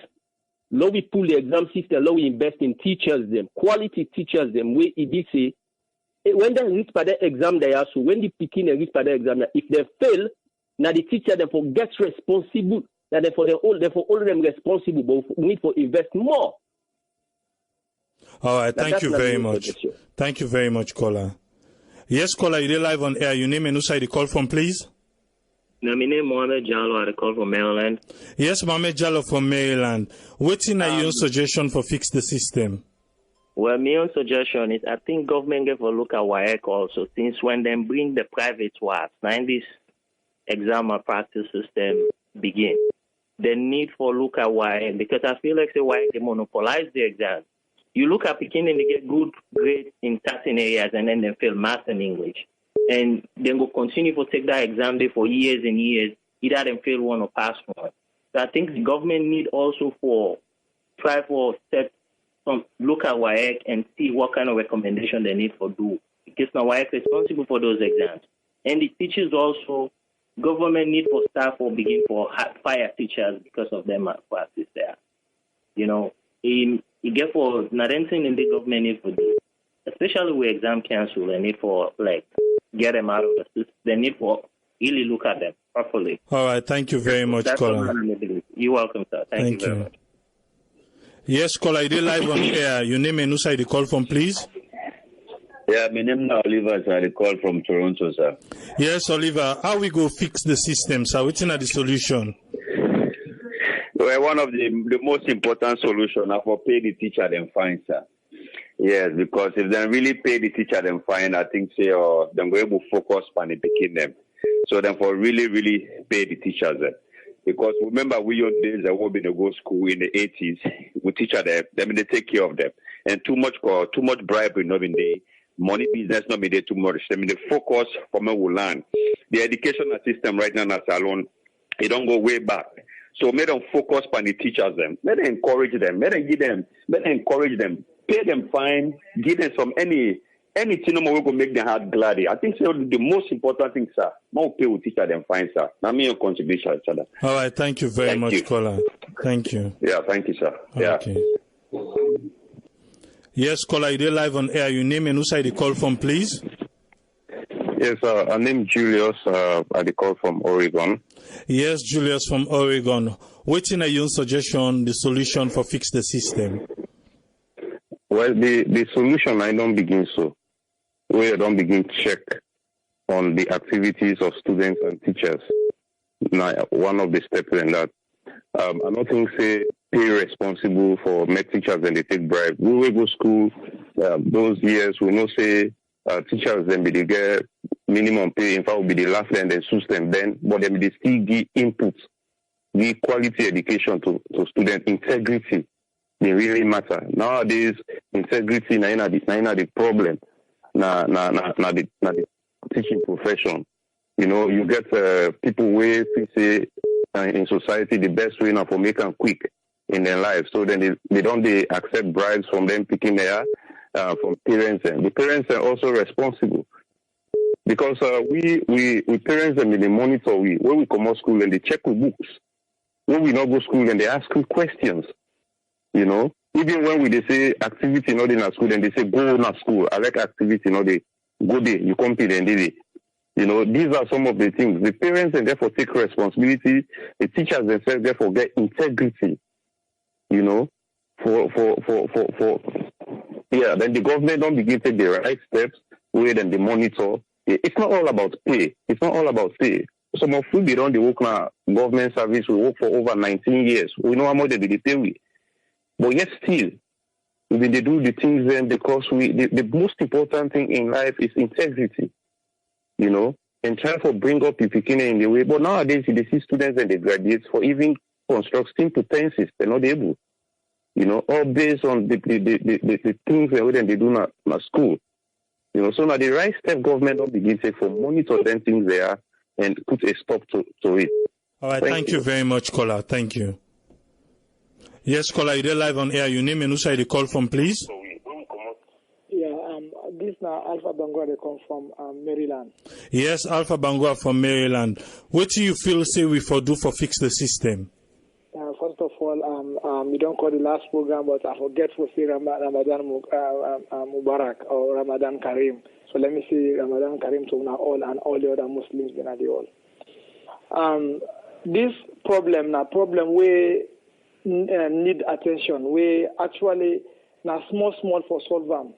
Speaker 14: Now we pull the exam system, now we invest in teachers them, quality teachers them, where it say when they reach by the exam they are so when the beginning reach by the exam, if they fail, now the teacher them for get responsible. Now therefore all them responsible, but we need to invest more.
Speaker 1: All right, thank you very much. Thank you very much, caller. Yes, caller, you're live on air. Your name and who side you call from, please?
Speaker 15: No, my name is Mohamed Jallo. I call from Maryland.
Speaker 1: Yes, Mohamed Jallo from Maryland. What's your suggestion for fix the system?
Speaker 15: Well, my own suggestion is I think government give a look at WAEC also, since when they bring the private works, now in this exam and practice system begin, the need for look at WAEC, because I feel like the WAEC they monopolize the exam. You look at beginning, they get good grades in certain areas and then they fail math and English. And then go continue to take that exam there for years and years, either them fail one or pass one. So I think the government need also try for step some look at WAEC and see what kind of recommendation they need for do. Because now WAEC is responsible for those exams. And the teachers also, government need for staff or begin for fire teachers because of them practice there. You know, you get for not anything in the government need for do, especially with exam cancel and need for like get them out of the system. They need for really look at them properly.
Speaker 1: All right, thank you very much, caller.
Speaker 15: You're welcome, sir. Thank you very much.
Speaker 1: Yes, caller, you're live on air. Your name and who side you call from, please?
Speaker 16: Yeah, my name is Oliver, sir. I call from Toronto, sir.
Speaker 1: Yes, Oliver. How we go fix the system, sir? What's the solution?
Speaker 16: Well, one of the most important solution are for pay the teacher them fine, sir. Yes, because if they really pay the teacher them fine, I think say or they're going to focus on the picking them. So then for really pay the teachers. Because remember we your days that we been to go school in the 80s, we teach them, they take care of them. And too much bribery not in the money business not be there too much. I mean the focus from where we learn. The educational system right now in Salon, it don't go way back. So make them focus on the teachers them. Let them encourage them. Let them encourage them. Pay them fine. Give them some anything more will make their heart glad. I think so the most important thing, sir. More pay will teacher them fine, sir. Now me your contribution, sir.
Speaker 1: All right, thank you very much, caller. Thank you.
Speaker 16: Yeah, thank you, sir.
Speaker 1: Okay. Yes, caller, you're live on air. Your name and who side you call from, please?
Speaker 17: Yes, I name Julius. I call from Oregon.
Speaker 1: Yes, Julius from Oregon. What's in your suggestion, the solution for fix the system?
Speaker 17: Well, the solution I don't begin so. Where I don't begin check on the activities of students and teachers. Now, one of the steps in that. I don't think say pay responsible for make teachers and they take bribe. We will go school those years. We know say teachers then be they get minimum pay. In fact, will be the last and then system then, but then they still give input, give quality education to student integrity. They really matter nowadays. Integrity na the problem. Na the teaching profession. You know, you get people where say in society the best way now for make them quick in their lives. So then they don't accept bribes from them picking their from parents, and the parents are also responsible because we parents them in the monitor when we come out school and they check with books. When we not go school and they ask you questions. You know, even when they say activity not in a school, and they say go to school. I like activity, not they go there, you compete and did it. You know, these are some of the things. The parents and therefore take responsibility. The teachers themselves therefore get integrity. You know, yeah. Then the government don't begin to take the right steps where then they monitor. It's not all about pay. It's not all about pay. Some of you they work now government service. We work for over 19 years. We know how much they pay we. But yet still, when they do the things then because the most important thing in life is integrity, you know, and try to bring up the beginning in the way. But nowadays, they see students and they graduate for even construct simple tenses, they're not able. all based on the things that they do at school. So now the right step government don't begin say for monitor them things there and put a stop to it.
Speaker 1: All right, thank you very much, caller. Thank you. Yes, caller, you're live on air. Your name and who side you call from, please?
Speaker 18: Yeah, this now Alpha Bangor they come from Maryland.
Speaker 1: Yes, Alpha Bangor from Maryland. What do you feel say we for do for fix the system?
Speaker 18: First of all, we don't call the last program, but I forget to say Ramadan Mubarak or Ramadan Kareem. So let me say Ramadan Kareem to all and all the other Muslims in the all. This problem we need attention. We actually now small for solve them.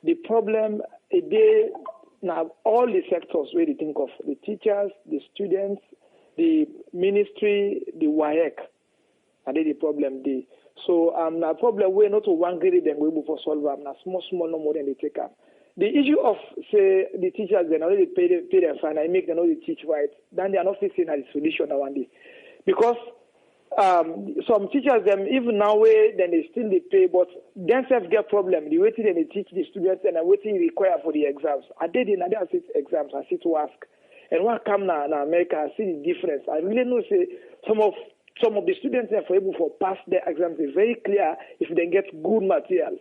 Speaker 18: The problem they now all the sectors where they think of the teachers, the students, the ministry, the WAEC. And the problem there. So the problem we're not to one grade them we for solve them. Now small no more than they take up. The issue of say the teachers they already pay their fine and make them know they teach right. Then they are not fixing the solution that one day. Because some teachers them even now then they still they pay, but themselves get problem. The waiting they teach the students and the waiting require for the exams. I did in other exams, I see to ask. And when I come now in America, I see the difference. I really know say some of the students are able to pass their exams is very clear if they get good material.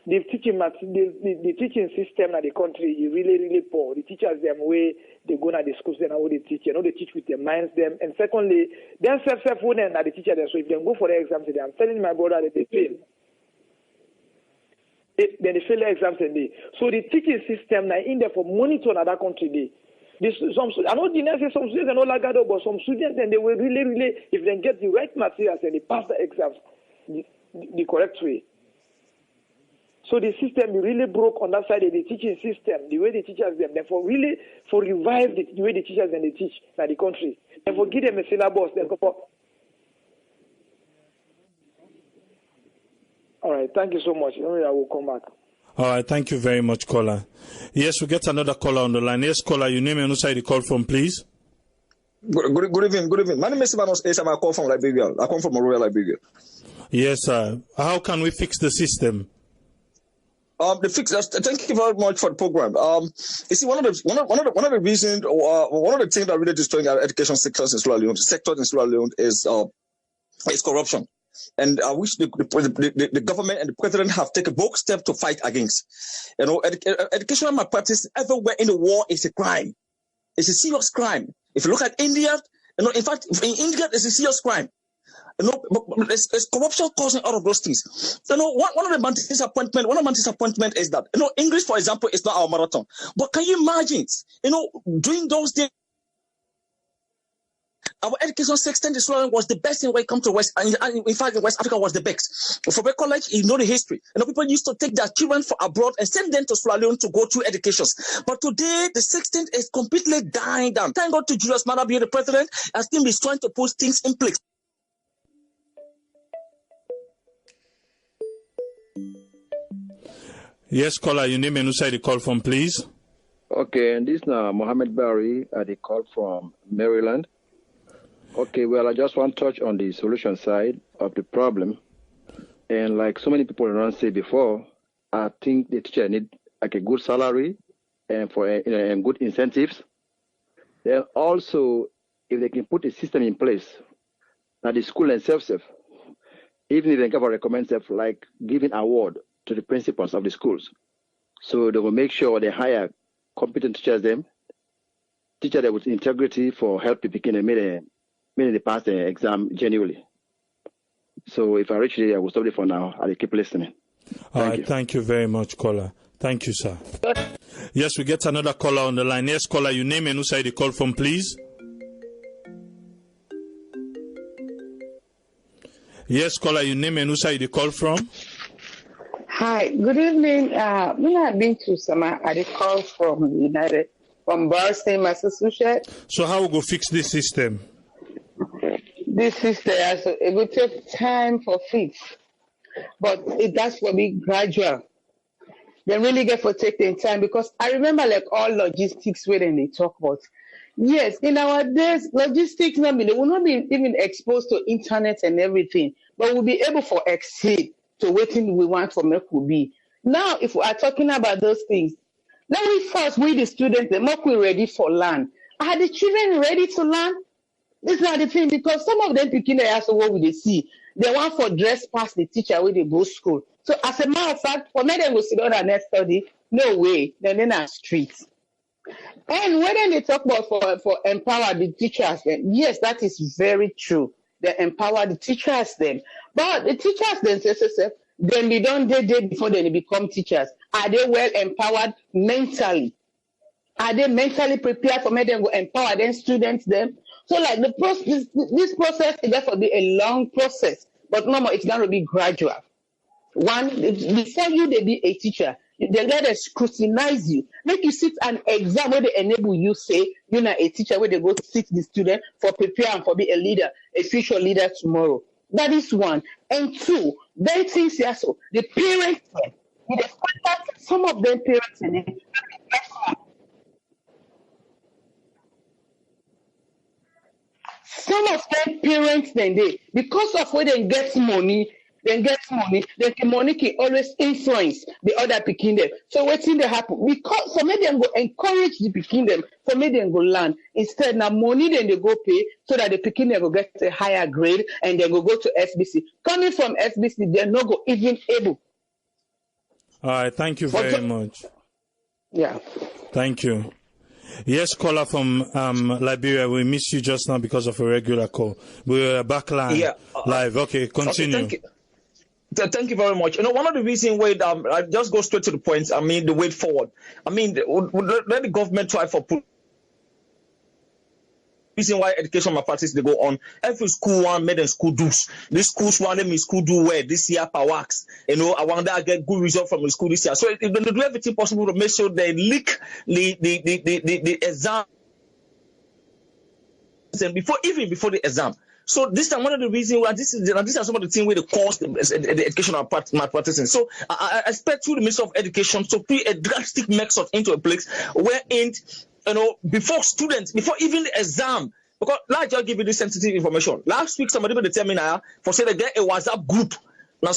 Speaker 18: The teaching system in the country is really poor. The teachers them way they go to the schools and how they teach, they teach with their minds them. And secondly, themselves wouldn't the teacher them. So if they go for the exams today, I'm telling my brother that they fail. Then they fail the exams and so the teaching system now in there for monitor in that country day. I know some students are not like that, but some students and they will really, if they get the right materials and they pass the exams the correct way. So the system really broke on that side of the teaching system, the way the teachers them. Therefore, really for revive the way the teachers and they teach in the country. Therefore, give them a syllabus. All right, thank you so much. I will come back.
Speaker 1: All right, thank you very much, caller. Yes, we get another caller on the line. Yes, caller, your name and who side you call from, please?
Speaker 19: Good evening. My name is Sibanos Esam. I call from Liberia. I come from Royal Liberia.
Speaker 1: Yes, sir. How can we fix the system?
Speaker 19: Thank you very much for the program. You see, one of the reasons, one of the things that really destroying our education sectors in Sierra Leone is corruption. And I wish the government and the president have taken bold steps to fight against. Educational malpractice everywhere in the world is a crime. It's a serious crime. If you look at India, in fact, in India, it's a serious crime. It's corruption causing all of those things. One of the disappointment is that, English, for example, is not our marathon. But can you imagine, during those days, our education system was the best in when it comes to West, and in fact, West Africa was the best. For college, the history. People used to take their children for abroad and send them to Sierra Leone to go through educations. But today, the system is completely dying down. Thank God to Julius Malema, the president, has been trying to put things in place.
Speaker 1: Yes, caller, your name and who side you call from, please?
Speaker 20: Okay, and this is Mohammed Barry. I call from Maryland. Okay, well, I just want to touch on the solution side of the problem. And like so many people around say before, I think the teacher need like a good salary and for and good incentives. Then also, if they can put a system in place that the school and self, even if they can recommend self, like giving award to the principals of the schools, so they will make sure they hire competent teachers teach them with integrity for helping begin meaning they pass the exam genuinely. So if I reach there, I will stop there for now. I'll keep listening.
Speaker 1: Thank you very much, caller. Thank you, sir. Yes, we get another caller on the line. Yes, caller, your name and who side you call from, please? Yes, caller, your name and who side you call from?
Speaker 21: Hi, good evening. We have been to some. I call from Boston, Massachusetts.
Speaker 1: So how we go fix this system?
Speaker 21: This system, it will take time for fix, but that's for be gradual. They really get for taking time because I remember like all logistics where they talk about. Yes, in our days, logistics they will not be even exposed to internet and everything. but we'll be able to exceed to what we want for make will be. Now, if we are talking about those things, let me first, we the students, the more we ready for learn. Are the children ready to learn? This is not the thing, because some of them picking their ass what we they see. They want for dress past the teacher when they go school. So as a matter of fact, for me, they go sit down and next study. No way. Then are streets. And when they talk about for empower the teachers, then yes, that is very true. They empower the teachers then. But the teachers themselves, then they don't day before they become teachers. Are they well empowered mentally? Are they mentally prepared for me? Then go empower them students them. So like the process, this process is going to be a long process, but no more. It's going to be gradual. One, before you they be a teacher, they let us scrutinize you, make you sit an exam where they enable you say you're not a teacher, where they go to sit the student for prepare and for be a leader, a future leader tomorrow. That is one. And two, then things here so the parents, some of them parents in it. Some of them parents then they, because of where they get money, then the money can always influence the other picking them. So what's in the happen? Because for me them go encourage the picking them, for me them go learn. Instead now money then they go pay so that the picking them go get a higher grade and they go to SBC. Coming from SBC, they're not go even able.
Speaker 1: All right, thank you very much.
Speaker 21: Yeah.
Speaker 1: Thank you. Yes, caller from Liberia. We missed you just now because of a regular call. We're back live. Okay, continue.
Speaker 19: Okay, thank you very much. You know, one of the reasons why I just go straight to the point. I mean, the way forward. I mean, let the government try for reason why education malpractice they go on. Every school one made them school do's. This schools one them in school do well this year per wax. You know, I want to get good result from the school this year. So if they do everything possible to make sure they leak the exam and before the exam. So this time, one of the reasons why these are some of the things where they cause the educational malpractice. So I expect through the Ministry of Education to put a drastic mix-up into a place where before even the exam, because like I'll give you this sensitive information. Last week, somebody would tell me now for say they get a WhatsApp group. Now,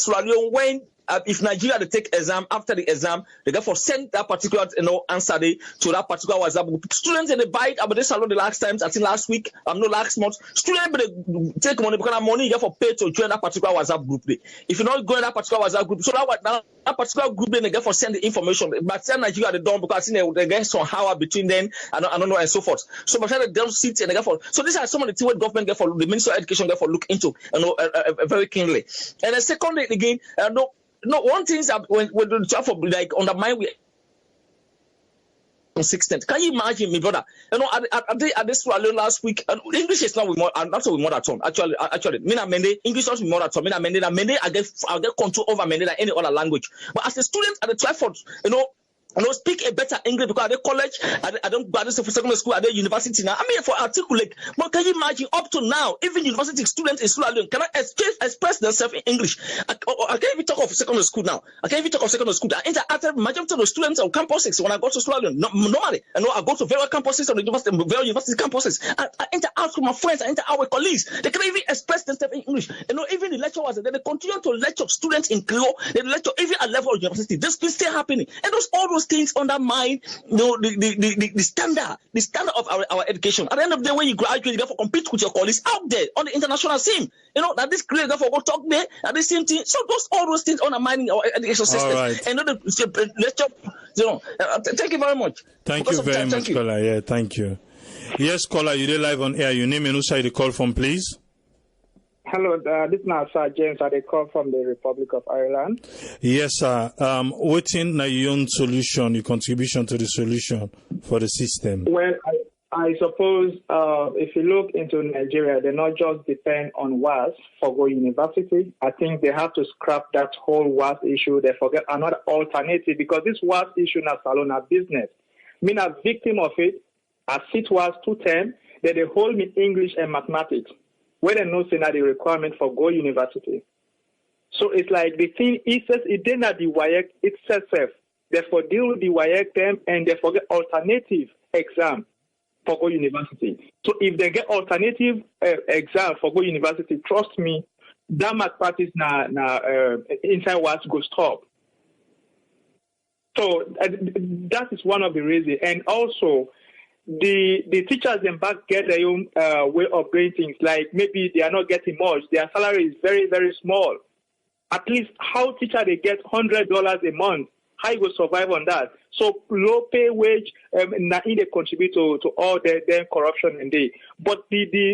Speaker 19: when if Nigeria they take exam after the exam, they therefore send that particular answer to that particular WhatsApp group. Students in the bite about this salon the last times, I think last week, last month. Students they take money because money you therefore pay to join that particular WhatsApp group. If you not go in that particular WhatsApp group, so that particular group then they therefore send the information. But tell Nigeria they don't because I think they get somehow between them I don't know and so forth. So but they don't sit and they therefore so these are some of the things what government get for the Ministry of Education get for look into very keenly. And then secondly again no, one thing is that when the try for like undermine we consistent. Can you imagine, me brother? You know, I this last week. English is not with more. Not with mother tongue. Actually, me na Mende English not with mother tongue. Me na Mende. I get control over Mende than any other language. But as a student at the try for speak a better English because at the college, I don't graduate for secondary school, at the university now. I mean, for articulate, but can you imagine up to now, even university students in Sierra Leone cannot express themselves in English. I can't even talk of secondary school now. I interacted with majority of the students on campuses when I go to Sierra Leone. Normally, I go to various campuses on the university campuses. I interact with my friends, I interact with colleagues. They can't even express themselves in English. Even the lecturers, they continue to lecture students in Creole. They lecture even at level of university. This is still happening, and all those things undermine the standard of our education. At the end of the day, when you graduate, you therefore compete with your colleagues out there on the international scene. That this creates therefore go talk there at the same thing. So all those things undermining our education system.
Speaker 1: Right.
Speaker 19: And thank you very much.
Speaker 1: Thank you very much, caller. Yeah, thank you. Yes, caller, you did live on air. Your name and who side you call from, please?
Speaker 3: Hello, this is Sir James. I call from the Republic of Ireland.
Speaker 1: Yes, sir. What's in your own solution, your contribution to the solution for the system?
Speaker 3: Well, I suppose if you look into Nigeria, they not just depend on WAS for go university. I think they have to scrap that whole WAS issue. They forget another alternative because this WAS issue na salona business. Me a victim of it. I sit WAS 2 term. Then they hold me English and mathematics. Where they know say the requirement for go university. So it's like the thing is it did not the WAEC itself. Therefore deal with the WAEC them and they forget alternative exam for go university. So if they get alternative exam for go university, trust me, that malpractice inside what go stop. So that is one of the reasons. And also, the teachers in back get their own way of doing things. Like maybe they are not getting much. Their salary is very, very small. At least how teacher they get $100 a month. How you will survive on that? So low pay wage, they contribute to all their corruption in there. But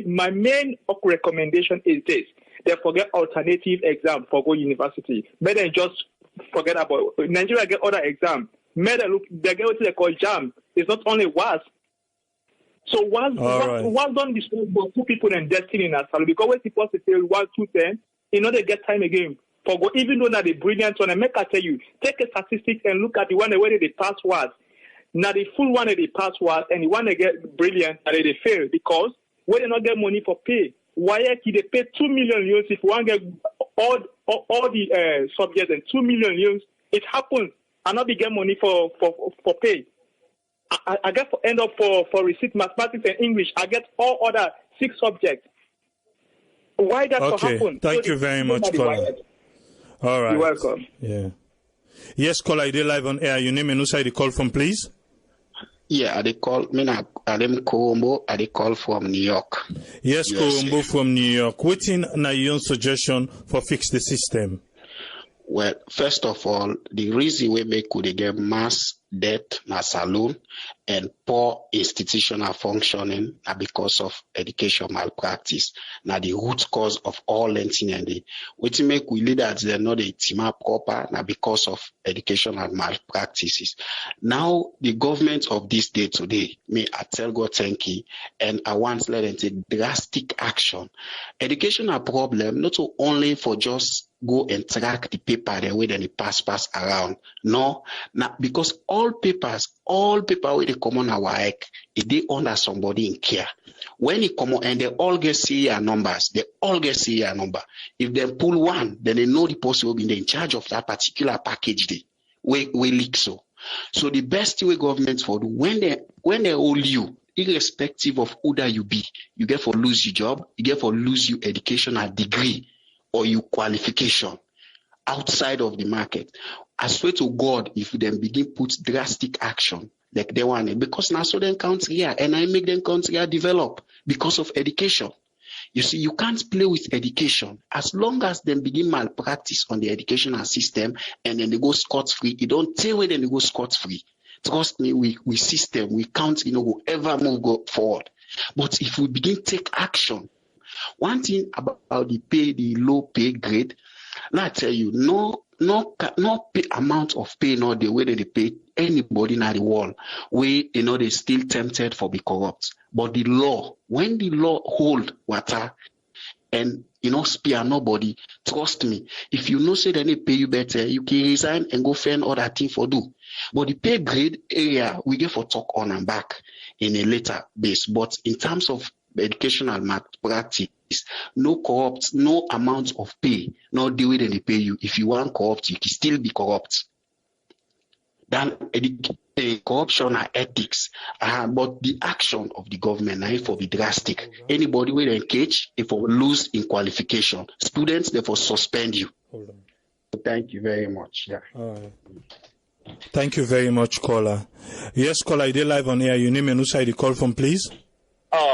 Speaker 3: my main recommendation is this: they forget alternative exam for go university. Better just forget about Nigeria get other exam. They get what they call JAM. It's not only WAS. So WAS don't display for two people and destiny in a salary because when people say 1, 2, 10, they get time again. For go, even though that the brilliant one, and make I tell you, take a statistic and look at the one where they pass was. Now the full one they pass was, and the one they get brilliant and they fail because when they not get money for pay. Why they pay 2 million euros if one get all the subjects and 2 million euros? It happens, and not be get money for pay. I get for end up for receipt mathematics and English. I get all other 6 subjects. Why that happen?
Speaker 1: Thank you very much, caller. All right.
Speaker 3: You're welcome.
Speaker 1: Yeah. Yes, caller, you live on air. Your name and who side you call from, please?
Speaker 4: Yeah, they call me now. I'm Kombo. I call from New York.
Speaker 1: Yes, Kombo from New York. What's in your suggestion for fix the system?
Speaker 4: Well, first of all, the reason we make could get mass debt na saloon and poor institutional functioning na because of education malpractice. Now the root cause of all lengthing and the what make we leaders they know the team up proper na because of educational malpractices. Now the government of this day today, may I tell God thank you, and I want let them take drastic action. Educational problem not only for just go and track the paper the way that they pass around. No, now because all papers where they come on our egg, if they under somebody in care. When it come on and they all get CER numbers, If they pull one, then they know the person will be in charge of that particular package day. We leak so. So the best way governments for do when they hold you, irrespective of who that you be, you get for lose your job, you get for lose your educational degree or your qualification outside of the market. I swear to God, if you then begin put drastic action like they want, because now so then country here, and I make them country here develop because of education. You see, you can't play with education as long as they begin malpractice on the educational system, and then they go scot-free. You don't tell where then they go scot-free. Trust me, we system, we can't, go ever go forward. But if we begin take action, one thing about the low pay grade, now I tell you, no pay amount of pay, no the way that they pay anybody in the world, where they still tempted for be corrupt. But the law, when the law hold water and spare nobody, trust me, if you know say that they pay you better, you can resign and go find other thing for do. But the pay grade area we get for talk on and back in a later base. But in terms of educational malpractice, no corrupt, no amount of pay, no the way they pay you. If you want corrupt, you can still be corrupt. Then corruption are ethics, but the action of the government now for be drastic. Anybody will engage if we lose in qualification, students therefore suspend you. Thank you very much. Yeah.
Speaker 1: Thank you very much, caller. Yes, caller, you live on air. Your name and who side you call from, please?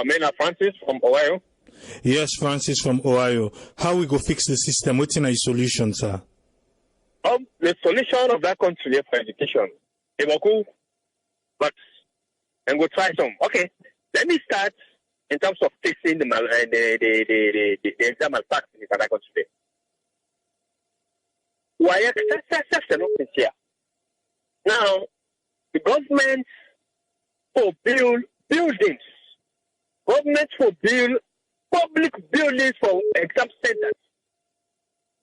Speaker 22: Mena Francis from Ohio.
Speaker 1: Yes, Francis from Ohio. How we go fix the system? What's in a solution, sir?
Speaker 22: The solution of that country for education, they will go, but and go try some. Okay, let me start in terms of fixing the exam malpractice in that country. Why here? Now, the government for build buildings, government for build public buildings for exam centers,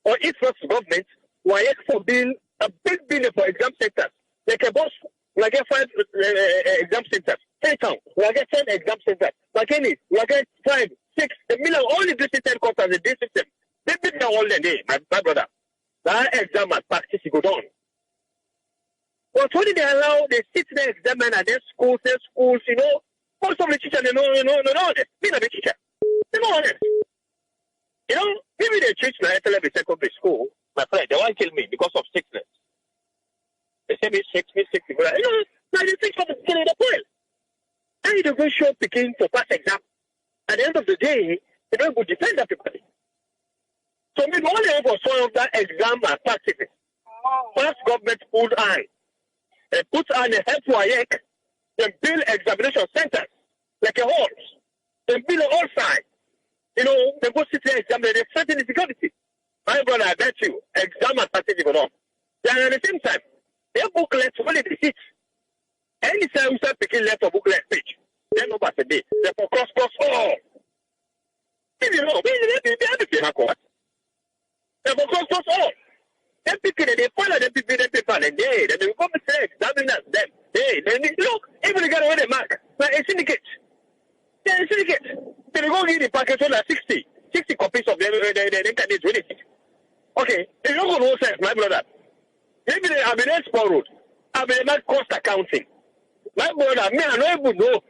Speaker 22: or if not government, why for build a big building for exam centers, like a boss, like a 5 exam centers, 10 town, like a 10 exam centers, like any, like a 5, 6, a million, only this system costs as a day system. They build all the day, my brother. That exam practice go down. But when they allow they sit there examine and then schools, most of the teachers they know, me not the teacher. They know honest. You know, maybe they treat my SLB secondary school, my friend, they won't kill me because of sickness. They say me sick. You know, now they think of killing the point. And you don't go show picking to pass exam. At the end of the day, they don't go defend everybody. So we only have to solve that exam and practice it. First, government put on. They put on a help WAEC, they build examination centers like a halls. They build all sides. You know, they go sit there exam, they threaten the security. My brother, I bet you, exam and practice go on. Then at the same time, their booklets, when they sit, anytime we start picking left or booklet page, they know about the day. They for cross all. If you know, they have to pay my court. They for cross all. They pick it, they follow the people, and they come and say, examiners, them. Hey, look, even they got away the mark, like a syndicate. Yeah, a syndicate. They go give the package on 60 copies of the candidates with it. Okay, they don't go no sense, my brother. Maybe they have been borrowed. I've been not cost accounting. My brother, me, I don't even know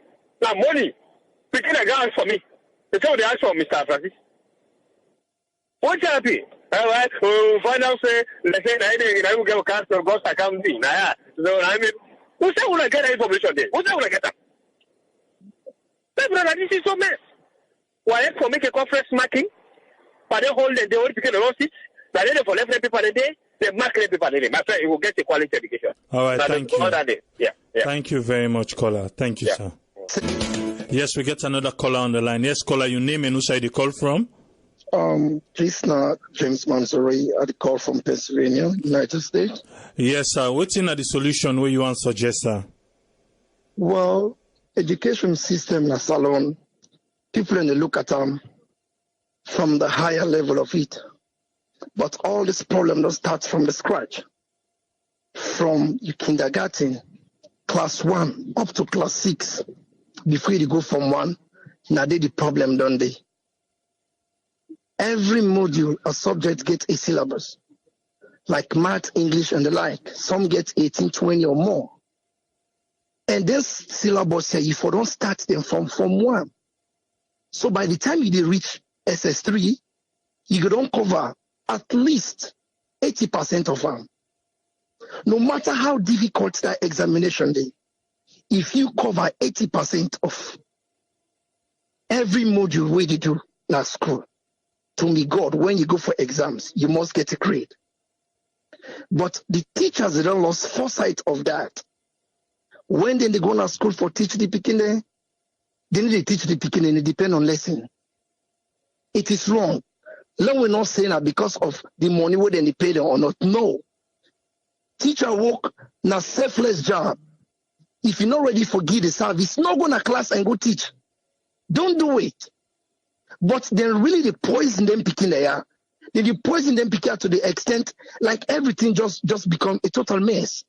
Speaker 22: that money. Picking a guy for me. They say they ask for Mr. Francis. What's happy? All right, find out, say, let's say, I will get a cast of cost accounting. So, I mean, who's that going to get that information there? Who's that going to get that? My brother, this is so mess. Why for make a conference marking? But they hold the only people the seats. But then for left people a day, they mark the people a day. My friend, you will get a quality education.
Speaker 1: All right, thank you.
Speaker 22: Yeah.
Speaker 1: Thank you very much, caller. Thank you, sir. Yes, we get another caller on the line. Yes, caller, your name and who side you call from?
Speaker 2: This is James Mansouri. I call from Pennsylvania, United States.
Speaker 1: Yes, sir. What's in the solution where you want to suggest, sir?
Speaker 2: Well, education system na salon, people in the look at them from the higher level of it. But all this problem don't start from the scratch. From your kindergarten, class 1 up to class 6. Before you go from 1, now the problem don't they? Every module or subject gets a syllabus. Like math, English, and the like. Some get 18, 20 or more. And this syllabus here, if you don't start them from Form 1. So by the time you reach SS3, you don't cover at least 80% of them. No matter how difficult that examination is, if you cover 80% of every module where you do in school, to me, God, when you go for exams, you must get a grade. But the teachers, they don't lose foresight of that. When then they go to school for teach the beginning, they need to teach the beginning, it depends on lesson. It is wrong. Let me not say that because of the money whether they pay them or not. No. Teacher work na selfless job. If you're not ready for give the service, not go to class and go teach. Don't do it. But then really they poison them picking there. Then you poison them picking to the extent like everything just become a total mess.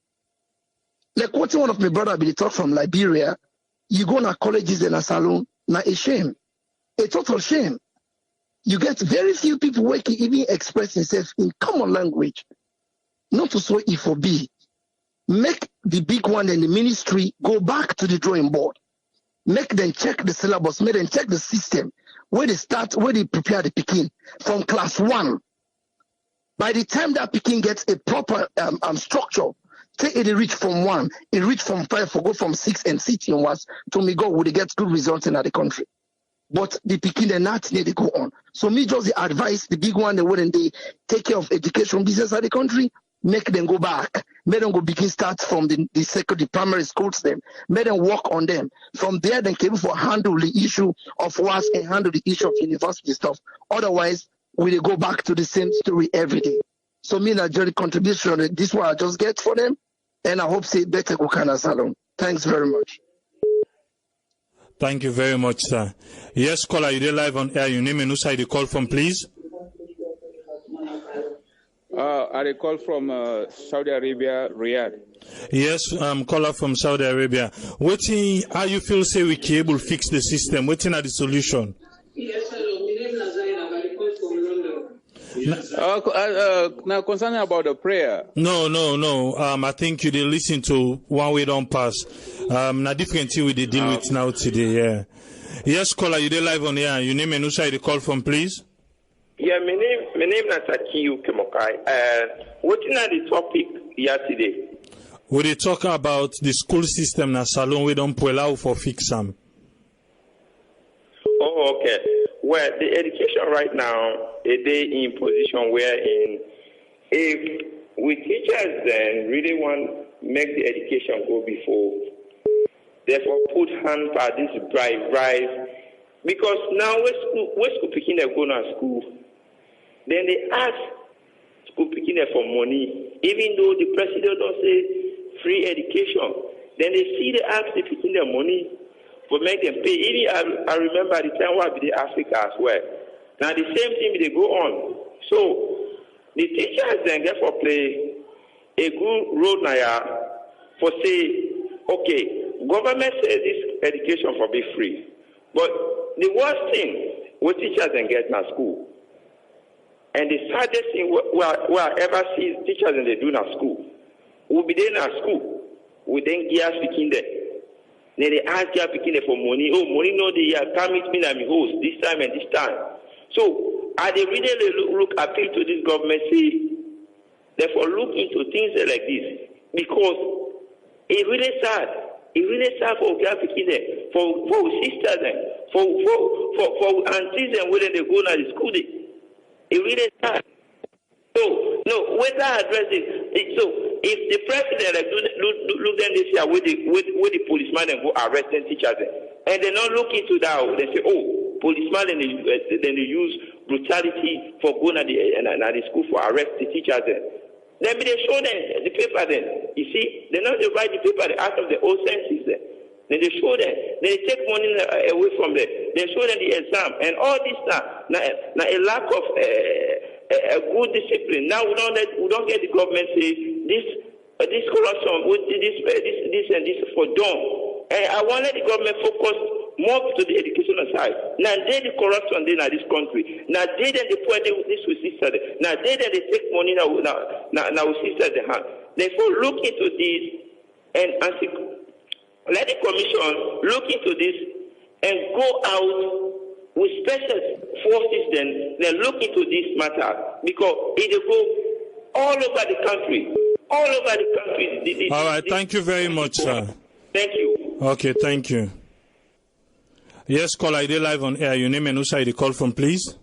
Speaker 2: Like what one of my brother be talk from Liberia, you go to colleges and a salon, na a shame. A total shame. You get very few people who can even express themselves in common language. Not to so if or be. Make the big one and the ministry go back to the drawing board. Make them check the syllabus, make them check the system. Where they start, where they prepare the picking from class 1. By the time that picking gets a proper structure, say it reach from 1, it reach from 5, or go from 6 and 6 onwards, to me go, would get good results in the country. But the picking and not need to go on. So me just the advice, the big one, they wouldn't they take care of education business of the country, make them go back. Make them go begin start from the secondary primary schools them. Make them work on them. From there, then came for handle the issue of WAS and handle the issue of university stuff. Otherwise, we go back to the same story every day. So me na journey contribution, this one I just get for them, and I hope say better go kana salon. Thanks very much.
Speaker 1: Thank you very much, sir. Yes, caller, you live on air. Your name and who side you call from, please?
Speaker 5: I call from Saudi Arabia, Riyadh.
Speaker 1: Yes, caller from Saudi Arabia. Waiting, how you feel say we can able fix the system? Waiting at the solution?
Speaker 23: Yes, hello. My name is Nazain. I call from London.
Speaker 5: Now, concerning about the prayer.
Speaker 1: No. I think you didn't listen to one way don't pass. Now different thing we deal with now today. Yeah. Yes, caller, you did live on air. Your name and who side you call from, please?
Speaker 6: Yeah, my name is Akiyu Kemokai. What is the topic yesterday?
Speaker 1: We dey talk about the school system na salon we don't pull out for fix them.
Speaker 6: Oh, okay. Well, the education right now, they in position wherein if we teachers then really want make the education go before, therefore put hand by this bribe, because now where school picking they go to school, then they ask school picking for money, even though the president don't say free education, then they see the ask they picking their money for make them pay. Even I remember the time where I be Africa as well. Now the same thing they go on. So the teachers then get for play a good role now for say, okay, government says this education for be free. But the worst thing what teachers then get in school. And the saddest thing where I ever see teachers and they do in school. Will be there in school. We then gear speaking there. Then they ask you picking for money. Oh, money no they come with me and me host this time and this time. So are they really look appeal to this government say therefore look into things like this, because it's really sad. It's really sad for girls picking there, for sisters and for aunties and when they go to the school. It's really sad. So no, whether address it. So if the president like, look then this year with the policeman and go arrest and teachers and they not look into that, they say, oh, policeman and then they use brutality for going at the school for arrest the teachers then they show them the paper then. You see, they not they write the paper out of the old census then. Then they show them, they take money away from them. They show them the exam and all this now a lack of a good discipline. Now we don't get the government say this corruption with this and this for done. And I wanted the government focus more to the educational side. Now they the corruption in this country. Now they then they put this with sisters. Now they then they take money now with sisters they have. Therefore look into this and let the commission look into this and go out with special forces then look into this matter, because it will go all over the country. All over the country.
Speaker 1: All right, thank you very much, sir.
Speaker 6: Thank you.
Speaker 1: Okay, thank you. Yes, call ID live on air. Your name and who side you call from, please?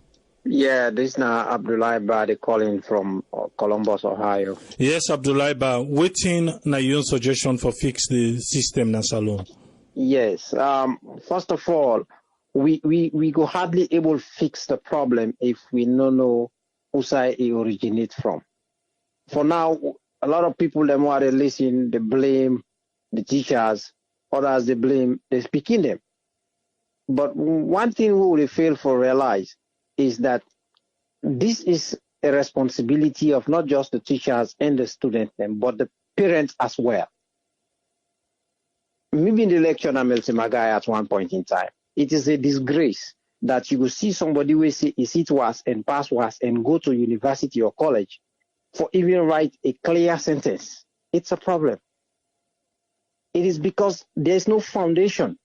Speaker 7: Yeah, this is Abdullah Badi calling from Columbus, Ohio.
Speaker 1: Yes, Abdullah Ba, waiting na your suggestion for fix the system na salon.
Speaker 7: Yes. First of all, we go hardly able to fix the problem if we don't know who side it originates from. For now, a lot of people them want to listen, they blame the teachers, others they blame the speaking them. But one thing we will fail to realize is that this is a responsibility of not just the teachers and the students, but the parents as well. Maybe in the lecture, Magai at one point in time, it is a disgrace that you will see somebody who say is it was and pass was and go to university or college for even write a clear sentence. It's a problem. It is because there's no foundation.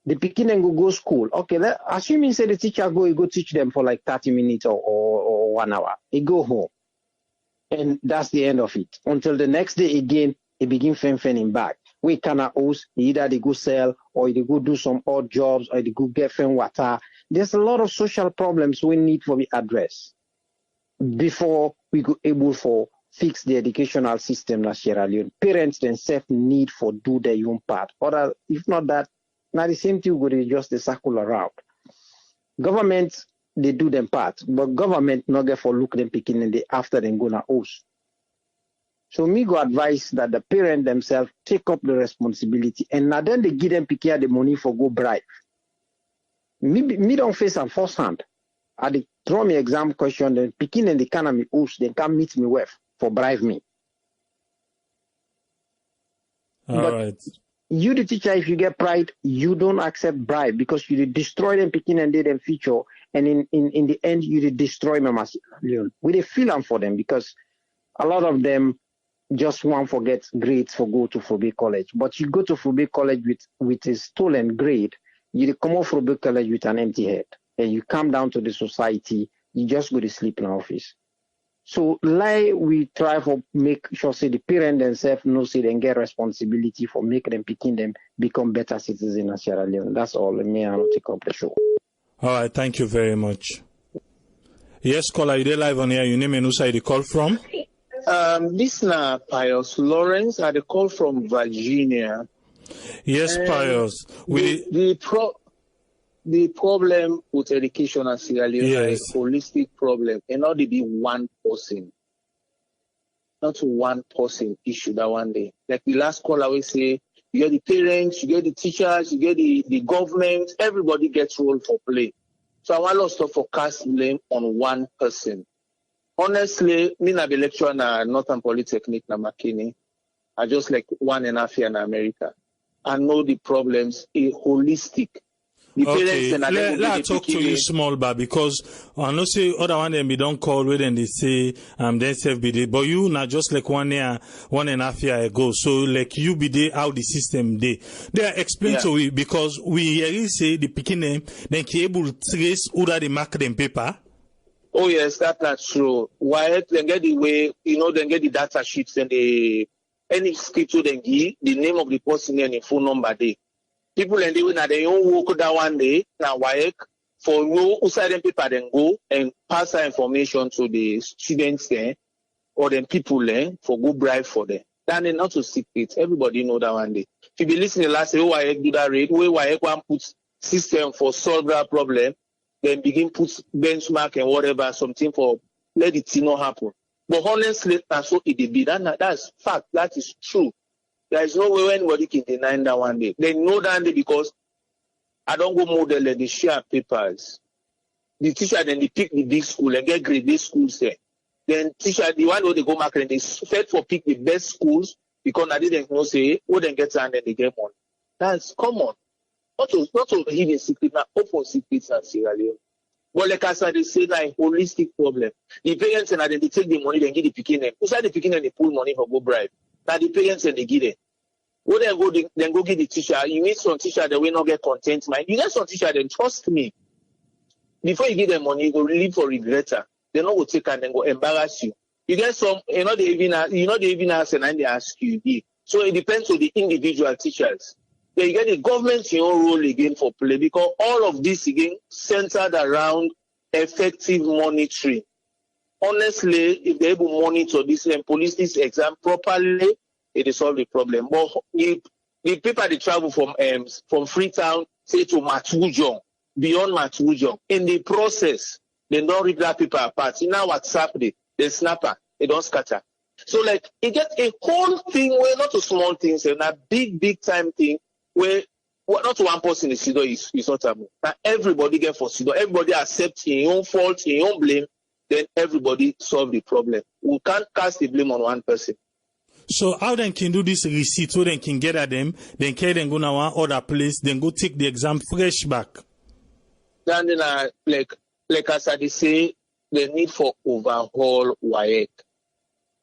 Speaker 7: The beginning go school. Okay, assuming say the teacher go teach them for like 30 minutes or 1 hour. He go home. And that's the end of it. Until the next day again, he begin fending back. We cannot host, either they go sell or they go do some odd jobs or they go get friend water. There's a lot of social problems we need to be addressed before we go able for fix the educational system in Sierra Leone. Parents themselves need for do their own part. Or if not that, now the same thing would just the circular route. Government, they do them part, but government not get for look them picking and they after them gonna host. So me go advise that the parent themselves take up the responsibility and now then they give them picking the money for go bribe. Me don't face them first hand. I they throw me exam question, then picking and the economy host, they come meet me with for bribe me.
Speaker 1: All right.
Speaker 7: You, the teacher, if you get pride, you don't accept bribe because you destroy them picking and they them future, and in the end you destroy them as Leon. We feel them for them because a lot of them just want to get grades for go to Frobe College. But you go to Frobe College with a stolen grade, you come off Frobe College with an empty head, and you come down to the society you just go to sleep in the office. So like we try for make sure say the parent themselves know say they get responsibility for making them picking them become better citizens in Sierra Leone. That's all. Me, I will take up the show.
Speaker 1: All right, thank you very much. Yes, caller, you there live on here. Your name and who side you call from?
Speaker 8: This na Pius Lawrence. I call from Virginia.
Speaker 1: Yes, Pius.
Speaker 8: The problem with education in Sierra Leone is a holistic problem, and not to be one person. Not one person issue that one day. Like the last call, I will say, you get the parents, you get the teachers, you get the government, everybody gets role for play. So I want us to focus blame on one person. Honestly, me na be lecturer na Northern Polytechnic na Makini. I just like 1.5 years in America. I know the problems is holistic.
Speaker 1: Okay, let's talk to you small, but because I know say other one them be don't call where then they say they self be there, but you not just like 1.5 years ago. So like you be there how the system they explain to we because we really say the picking them then can able to trace who that they mark them paper.
Speaker 8: Oh yes, that's true. Why then get the way then get the data sheets and any schedule then give the name of the person and the phone number there. People and they will not their own work that one day now work for no outside people then go and pass that information to the students there or then people there for go bribe for them. Then not to secret. Everybody know that one day. If you be listening last say, why do that rate, why one put system for solve that problem, then begin put benchmark and whatever, something for let it not happen. But honestly, that's what it be. That's fact. That is true. There is no way anybody can deny that one day. They know that day because I don't go model and they share papers. The teacher then they pick the big school and get grade big schools there. Then teacher, the one who they go market and they fed for pick the best schools because I didn't know say who then get and then they get money. That's common. Not to hidden secret, not open secrets and Sierra Leone. But like I said, they say that a holistic problem. The parents and then they take the money, then give the picking them. Who said the picking them they pull money for go bribe? Now the parents and they give it. When they go get the teacher, you need some teacher that will not get content mind. You get some teacher, then trust me. Before you give them money, you go live for regretter. They not go take and then go embarrass you. You get some, they even ask and then they ask you. So it depends on the individual teachers. Then you get the government your own role again for play because all of this again centered around effective monitoring. Honestly, if they able to monitor this and police this exam properly, it is solve the problem. But the people they travel from Freetown, say to Matujong, beyond Matujong, in the process, they don't rip that paper apart. You know WhatsApp they snapper, they don't scatter. So like it gets a whole thing where not a small things and a big time thing where not one person is not taboo. Now everybody get for SIDO, everybody accept your own fault, your own blame. Then everybody solve the problem. We can't cast the blame on one person.
Speaker 1: So how then can do this receipt so then can get at them, then carry them go now one other place, then go take the exam fresh back?
Speaker 8: Then like as I say, the need for overhaul WAEC.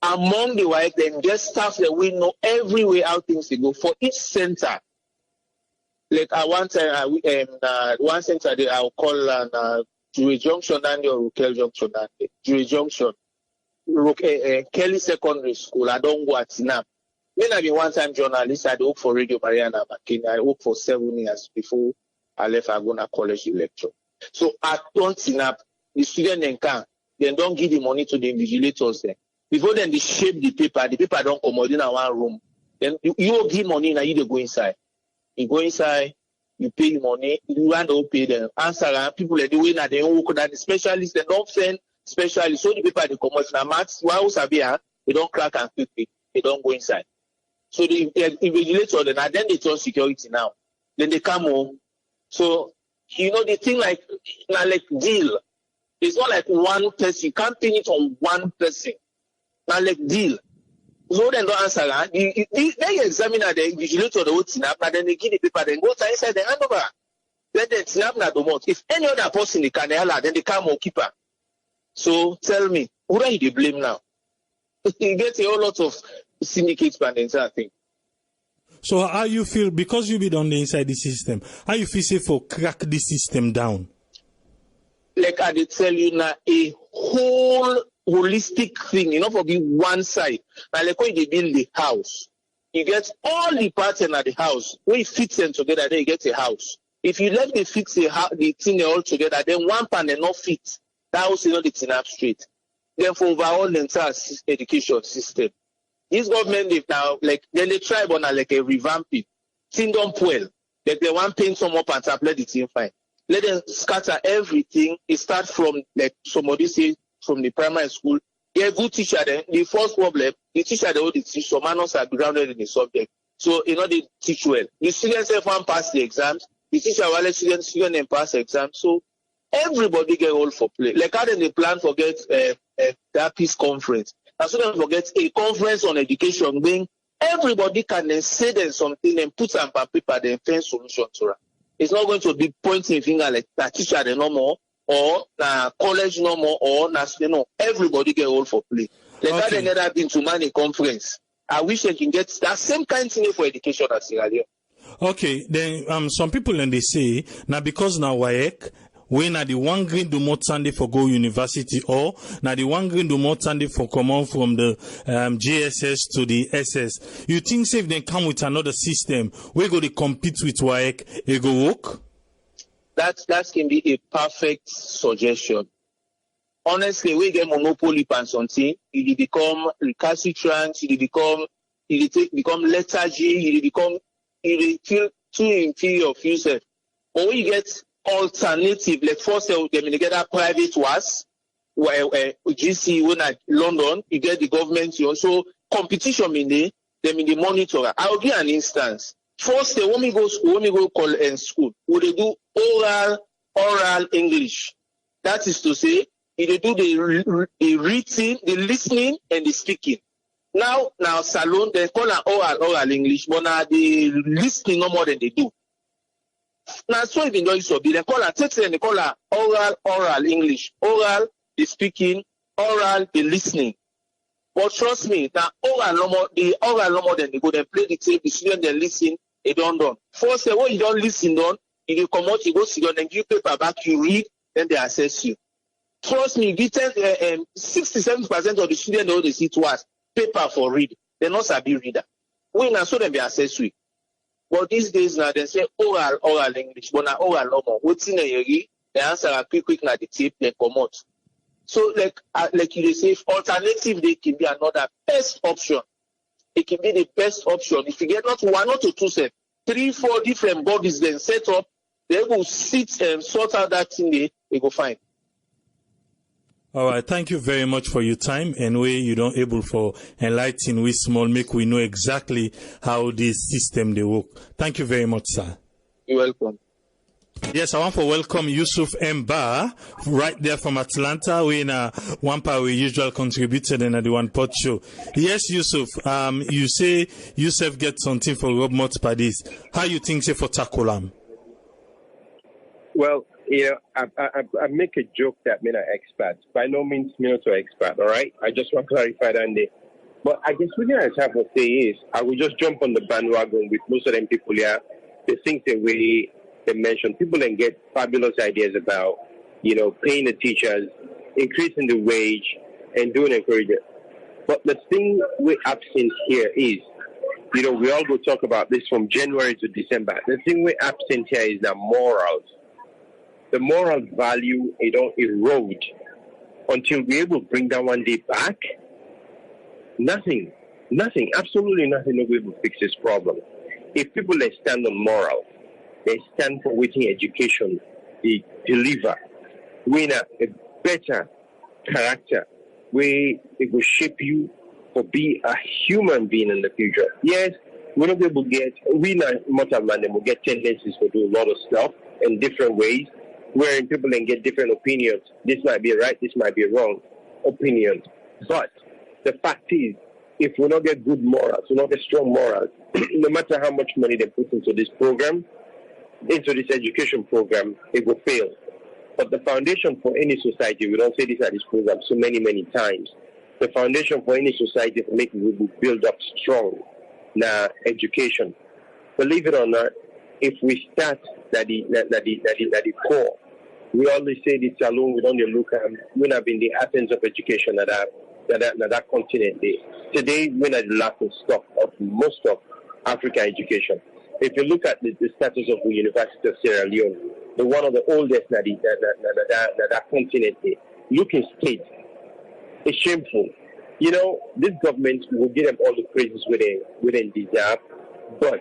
Speaker 8: Among the WAEC, then get staff that we know every way how things they go for each center. Like I one center there I'll call Jewel Junction and your Rukel Junction and Jewel Junction. Kelly Secondary School, I don't go at SNAP. When I be one-time journalist, I work for Radio Mariana Makini. I worked for 7 years before I left Agona College to lecture. So I don't SNAP. The student then can. Then don't give the money to the invigilators then. Before then they shape the paper don't come out in one room. Then you give money, now you go inside. You go inside, you pay money, you want to pay them. Answer people like the way that they don't work, that the specialists, they don't send specialists. So the people they come out now, maths, they don't crack and quickly, they don't go inside. So the invigilator, then they turn security now. Then they come home. So, the thing like deal. It's not like one person. You can't pin it on one person. Now like deal. So then don't answer that. They examine the invigilator, the whole snap, and then they give the paper, then go inside the hand over. Then they snap na the mouth. If any other person they can then they come or keeper. So tell me, who are you to blame now? You get a whole lot of syndicates and the entire thing.
Speaker 1: So how you feel, because you be on the inside the system, how you feel safe for crack the system down?
Speaker 8: like I did tell you now, a whole holistic thing, for be one side. Now, like when they build the house, you get all the parts in the house. When you fix them together, then you get a house. If you let me fix the thing all together, then one panel not fit. That house is not the thing up straight. Then for overall the entire education system, this government they now then they try on like a revamping. Thing don't well. Like they want paint some up and apply the thing fine. Let them scatter everything. It start from like somebody say from the primary school. Yeah, good teacher then. The first problem, the teacher they only teach, so minors are grounded in the subject. So they teach well. The students have one pass the exams, the teacher will let students then pass the exams. So everybody get all for play. Like how then they plan for get that peace conference. And so don't forget a conference on education being everybody can then say then something and put some paper then find solution to it. It's not going to be pointing finger like that teacher they no more or college no more or everybody get all for play. Like that they never been to man a conference. I wish they can get that same kind of thing for education as Sierra Leone.
Speaker 1: Okay, then some people and they say now because now WAEC when are the one green do more Sunday for go university or now the one green do more Sunday for come on from the JSS to the SS. You think say if they come with another system, we go to compete with WAEC, it go work?
Speaker 8: That can be a perfect suggestion. Honestly, we get monopoly on something, it become recalcitrant, it become lethargy, it feel too inferior of yourself. But when you get alternative, like first they get a private was where GC when at London, you get the government, you also competition in the monitor. I'll give an instance. First, when we go school, we they do oral English. That is to say, they do the reading, the listening, and the speaking. Now salon they call an oral English, but now the listening no more than they do. Now so even though so they call a text and they call a oral English, oral the speaking, oral the listening. But trust me, now the oral no more than they go then play the tape, the student then listen. It done. First, when you don't listen on, you come out, you go sit down, and give paper back, you read, then they assess you. Trust me, 67% of the students they see twice paper for read. They're not sabi reader. We now so them be assess you. But these days now they say oral English, but now oral no more. What's in the read? The answer are quick na the tape, they come out. So like you say, alternative they can be another best option. It can be the best option. If you get not one or two sets, 3-4 different bodies then set up, they will sit and sort out that thing they go find.
Speaker 1: All right, thank you very much for your time and way you don't able for enlighten we small make we know exactly how this system they work. Thank you very much, sir.
Speaker 8: You're welcome.
Speaker 1: Yes, I want to welcome Yusuf Mba right there from Atlanta. We in one part we usual contributed in the One Pot Show. Yes, Yusuf, you say Yusuf get something for Rob Mott by this. How you think say for Takolam?
Speaker 9: Well, I make a joke that I'm an expert. By no means me not an expert, all right? I just want to clarify that there. But I guess what I have to say is I will just jump on the bandwagon with most of them people here. They think the way they mention, people then get fabulous ideas about, paying the teachers, increasing the wage, and doing encouragement. But the thing we're absent here is, we all go talk about this from January to December. The thing we're absent here is the morals. The moral value, it don't erode until we're able to bring that one day back. Nothing, absolutely nothing will be able to fix this problem. If people they stand on moral, they stand for waiting education, they deliver, win a better character, where it will shape you for be a human being in the future. Yes, we're not able to get, we not mortal man, will get tendencies to do a lot of stuff in different ways, wherein people can get different opinions. This might be right, this might be wrong opinions. But the fact is, if we don't get good morals, we don't get strong morals, no matter how much money they put into this program, into this education program, it will fail. But the foundation for any society, we don't say this at this program so many times, the foundation for any society to make it will build up strong now education. Believe it or not, if we start at the core, We always say this alone, we don't look at when have been the Athens of education that continent day. Today, when at the laughing stock of most of African education. If you look at the status of the University of Sierra Leone, the one of the oldest that continent day, looking state, it's shameful. You know, this government will give them all the praises within deserve, but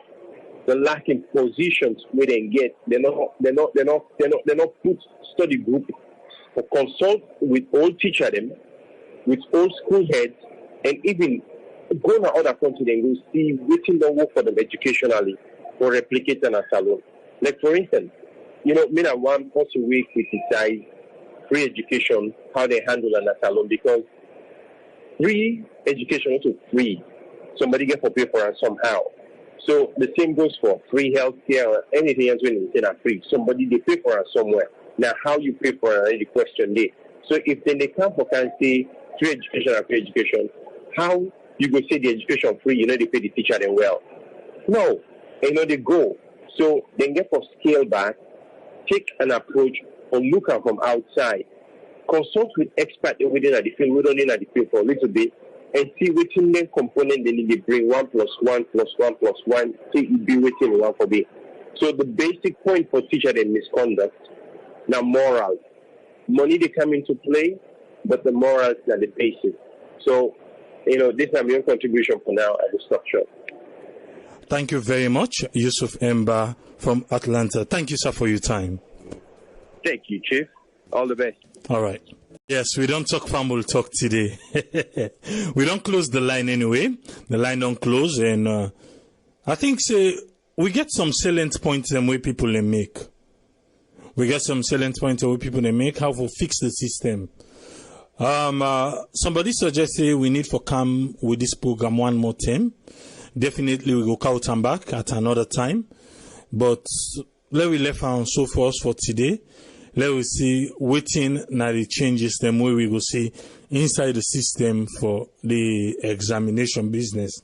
Speaker 9: the lacking positions we then get, they're not put study group or consult with all teacher them, with all school heads, and even go to other countries and go see which don't work for them educationally or replicate in a salon. Like for instance, you know, me and once a week criticize free education, how they handle an salon, because free education also free. Somebody get for pay for it somehow. So the same goes for free healthcare or anything else when it's not free. Somebody they pay for it somewhere. Now how you pay for it is the question there. So if then they come for can say free education and free education, how you go say the education free, you know they pay the teacher then well. No. You know they go. So then get for scale back, take an approach or look at from outside. Consult with experts within the field, we don't need the field for a little bit, and see which main component they need to bring 1 + 1 + 1 + 1, see it be within one for me. So the basic point for teacher and misconduct, now moral. Money they come into play, but the morals are the basis. So, you know, this is my own contribution for now at the structure.
Speaker 1: Thank you very much, Yusuf Emba from Atlanta. Thank you, sir, for your time.
Speaker 9: Thank you, Chief. All the best.
Speaker 1: All right. Yes, we don't talk farm, we'll talk today. We don't close the line anyway. The line don't close, and I think we get some salient points and way people they make. We get some salient points where people they make how to fix the system. Somebody suggested we need to come with this program one more time. Definitely we go count and back at another time. But let we left on so forth for today. Let we see waiting now the changes them way we go see inside the system for the examination business.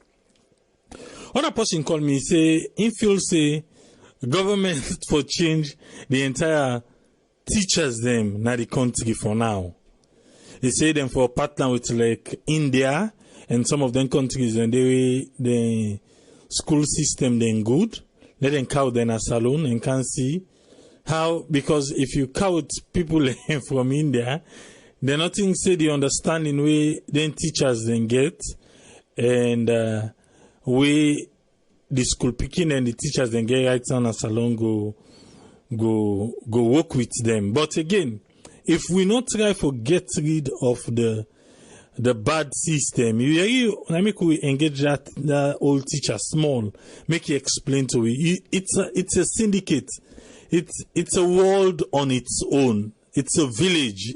Speaker 1: Other person called me say in feel say government for change the entire teachers them now the country for now. They say them for partner with like India and some of them countries and the school system then good. Let them count them as alone and can see how, because if you count people from India, they nothing say the understanding way then teachers then get, and we the school picking and the teachers then get right on as alone go work with them. But again, if we not try to get rid of the bad system, I make we engage that old teacher small, make you explain to you. It's a syndicate. It's a world on its own. It's a village.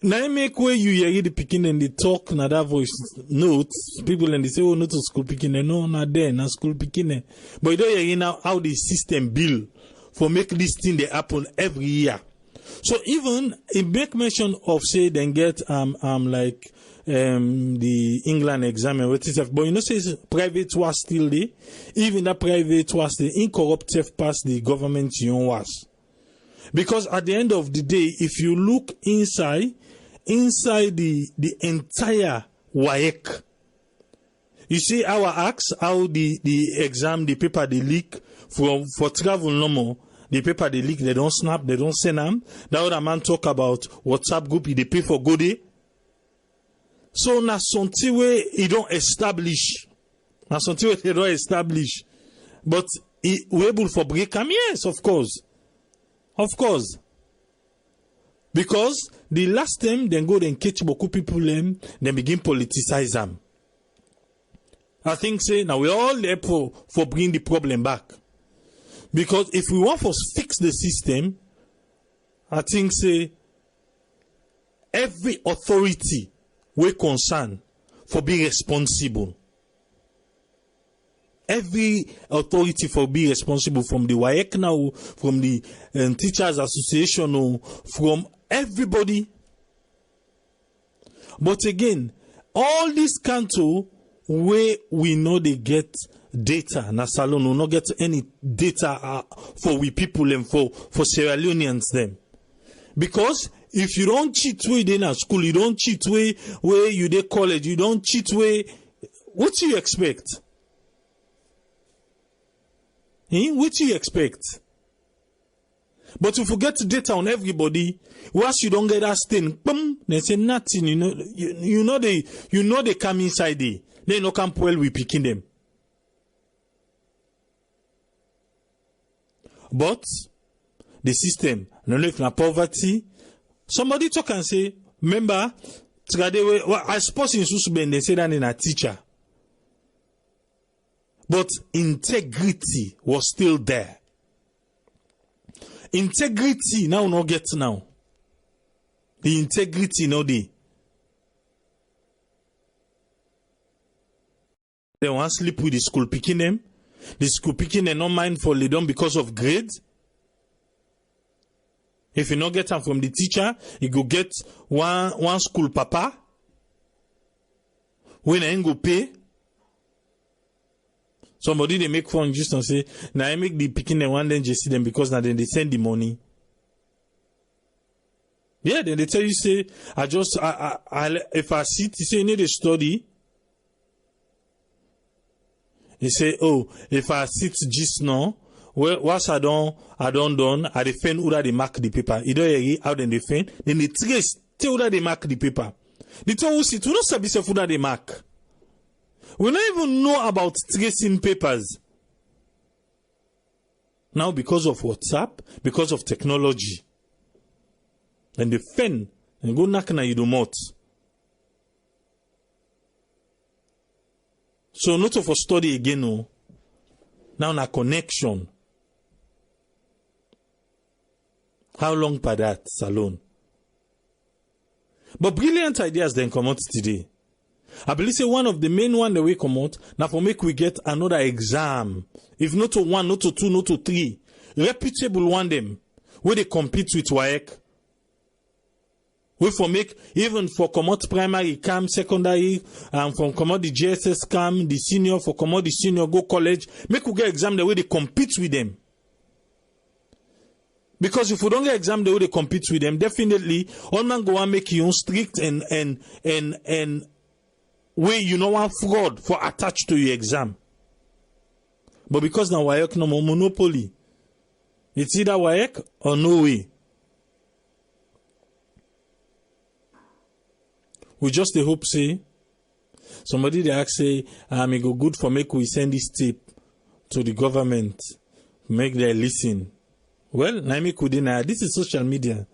Speaker 1: Now make where you hear the picking and they talk na that voice notes people and they say, oh, not to school picking, no, not there, not school picking. But you don't hear now how the system build for make this thing they happen every year. So even it make mention of say then get like the England exam and what is that, but you know say private was still there. Even that private was the incorruptive past the government union was. Because at the end of the day, if you look inside the entire WAEC, you see our acts, how the exam, the paper they leak for travel no more. The paper they leak, they don't snap, they don't send them. That other man talk about WhatsApp group, they pay for good day. So na something way he don't establish. Na something way they don't establish. But we able for break them? Yes, of course. Of course. Because the last time they go and catch beaucoup people then begin politicize them. I think say now we all there for bring the problem back. Because if we want to fix the system, I think say every authority we concern for being responsible. Every authority for being responsible, from the WAEC now, from the Teachers Association, from everybody. But again, all this canto where we know they get data. Na salon will not get any data for we people and for Sierra Leoneans them. Because if you don't cheat way in a school, you don't cheat way where you dey college, you don't cheat way, what do you expect? What do you expect? But if you get data on everybody, once you don't get that thing, boom, they say nothing. You know they come inside there. They no come well we picking them. But the system, I don't know if na poverty. Somebody talk and say, remember, I suppose in Susben they say that in a teacher. But integrity was still there. Integrity now no get now. The integrity no dey. They want sleep with the school picking them. The school picking them not mindfully done because of grades. If you not get them from the teacher, you go get one school papa. When I ain't go pay. Somebody they make fun just and say, now I make the picking them one then just see them because now then they send the money. Yeah, then they tell you say, if I sit, you say you need a study. You say, oh, if I sit just now, well, once I done, I defend who they mark the paper. You don't hear how then defend, then they trace, tell who they mark the paper. The two who sit, we don't sabi who they mark. We don't even know about tracing papers. Now, because of WhatsApp, because of technology, and they fen and go knock na you do mouth. So not for study again, no. Now na connection. How long per that salon? But brilliant ideas then come out today. I believe say one of the main one that we come out now for make we get another exam. If not to one, not to two, not to three. Reputable one them. Where they compete with WAEC. We for make, even for come out primary, cam, secondary, and from come out the JSS cam, the senior, for come out the senior, go college. Make we get exam the way they compete with them. Because if we don't get exam the way they compete with them, definitely, all man go and make you own strict and way you know one fraud for attached to your exam. But because now WAEC no more monopoly, it's either WAEC or no way. We just hope say somebody they ask say it go good for make we send this tip to the government, make them listen. Well, Naimi Kudina, this is social media.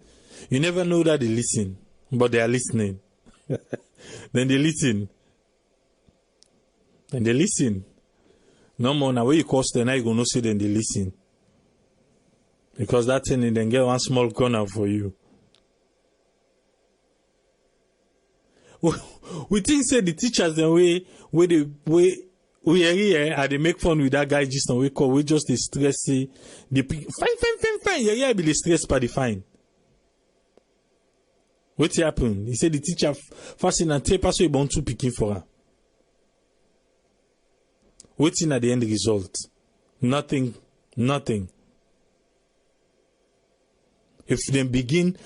Speaker 1: You never know that they listen, but they are listening. Then they listen. And they listen. No more now where you cost then I go no say then they listen. Because that thing then get one small corner for you. We think say the teachers the way we are here and they make fun with that guy just now we call we just the stress say the fine yeah be the stress by the fine. What happened? He said the teacher fasting and tape so he born two picking for her. Waiting at the end result. Nothing. If they begin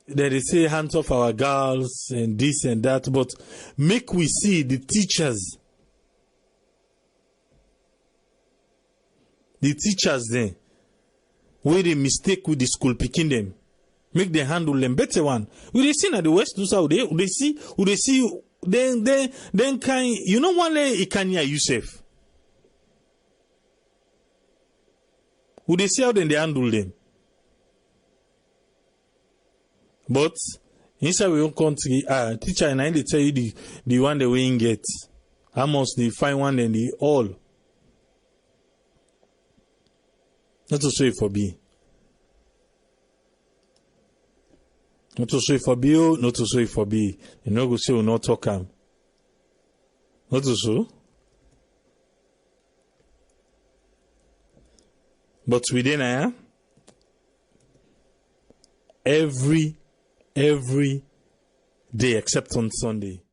Speaker 1: they say hands off our girls and this and that, but make we see the teachers then, where they mistake with the school picking them, make them handle them better one. We they see at the West to South, they see, then kind, you know one lay Ikanya Yusuf. Who they see how then they handle them. But inside we own country, teacher and I they tell you the one the way get. How much they find one and the all. Not to say for B. Not to say for B, not to say for B. You know go say we not talk am. Not to so. But within every day except on Sunday.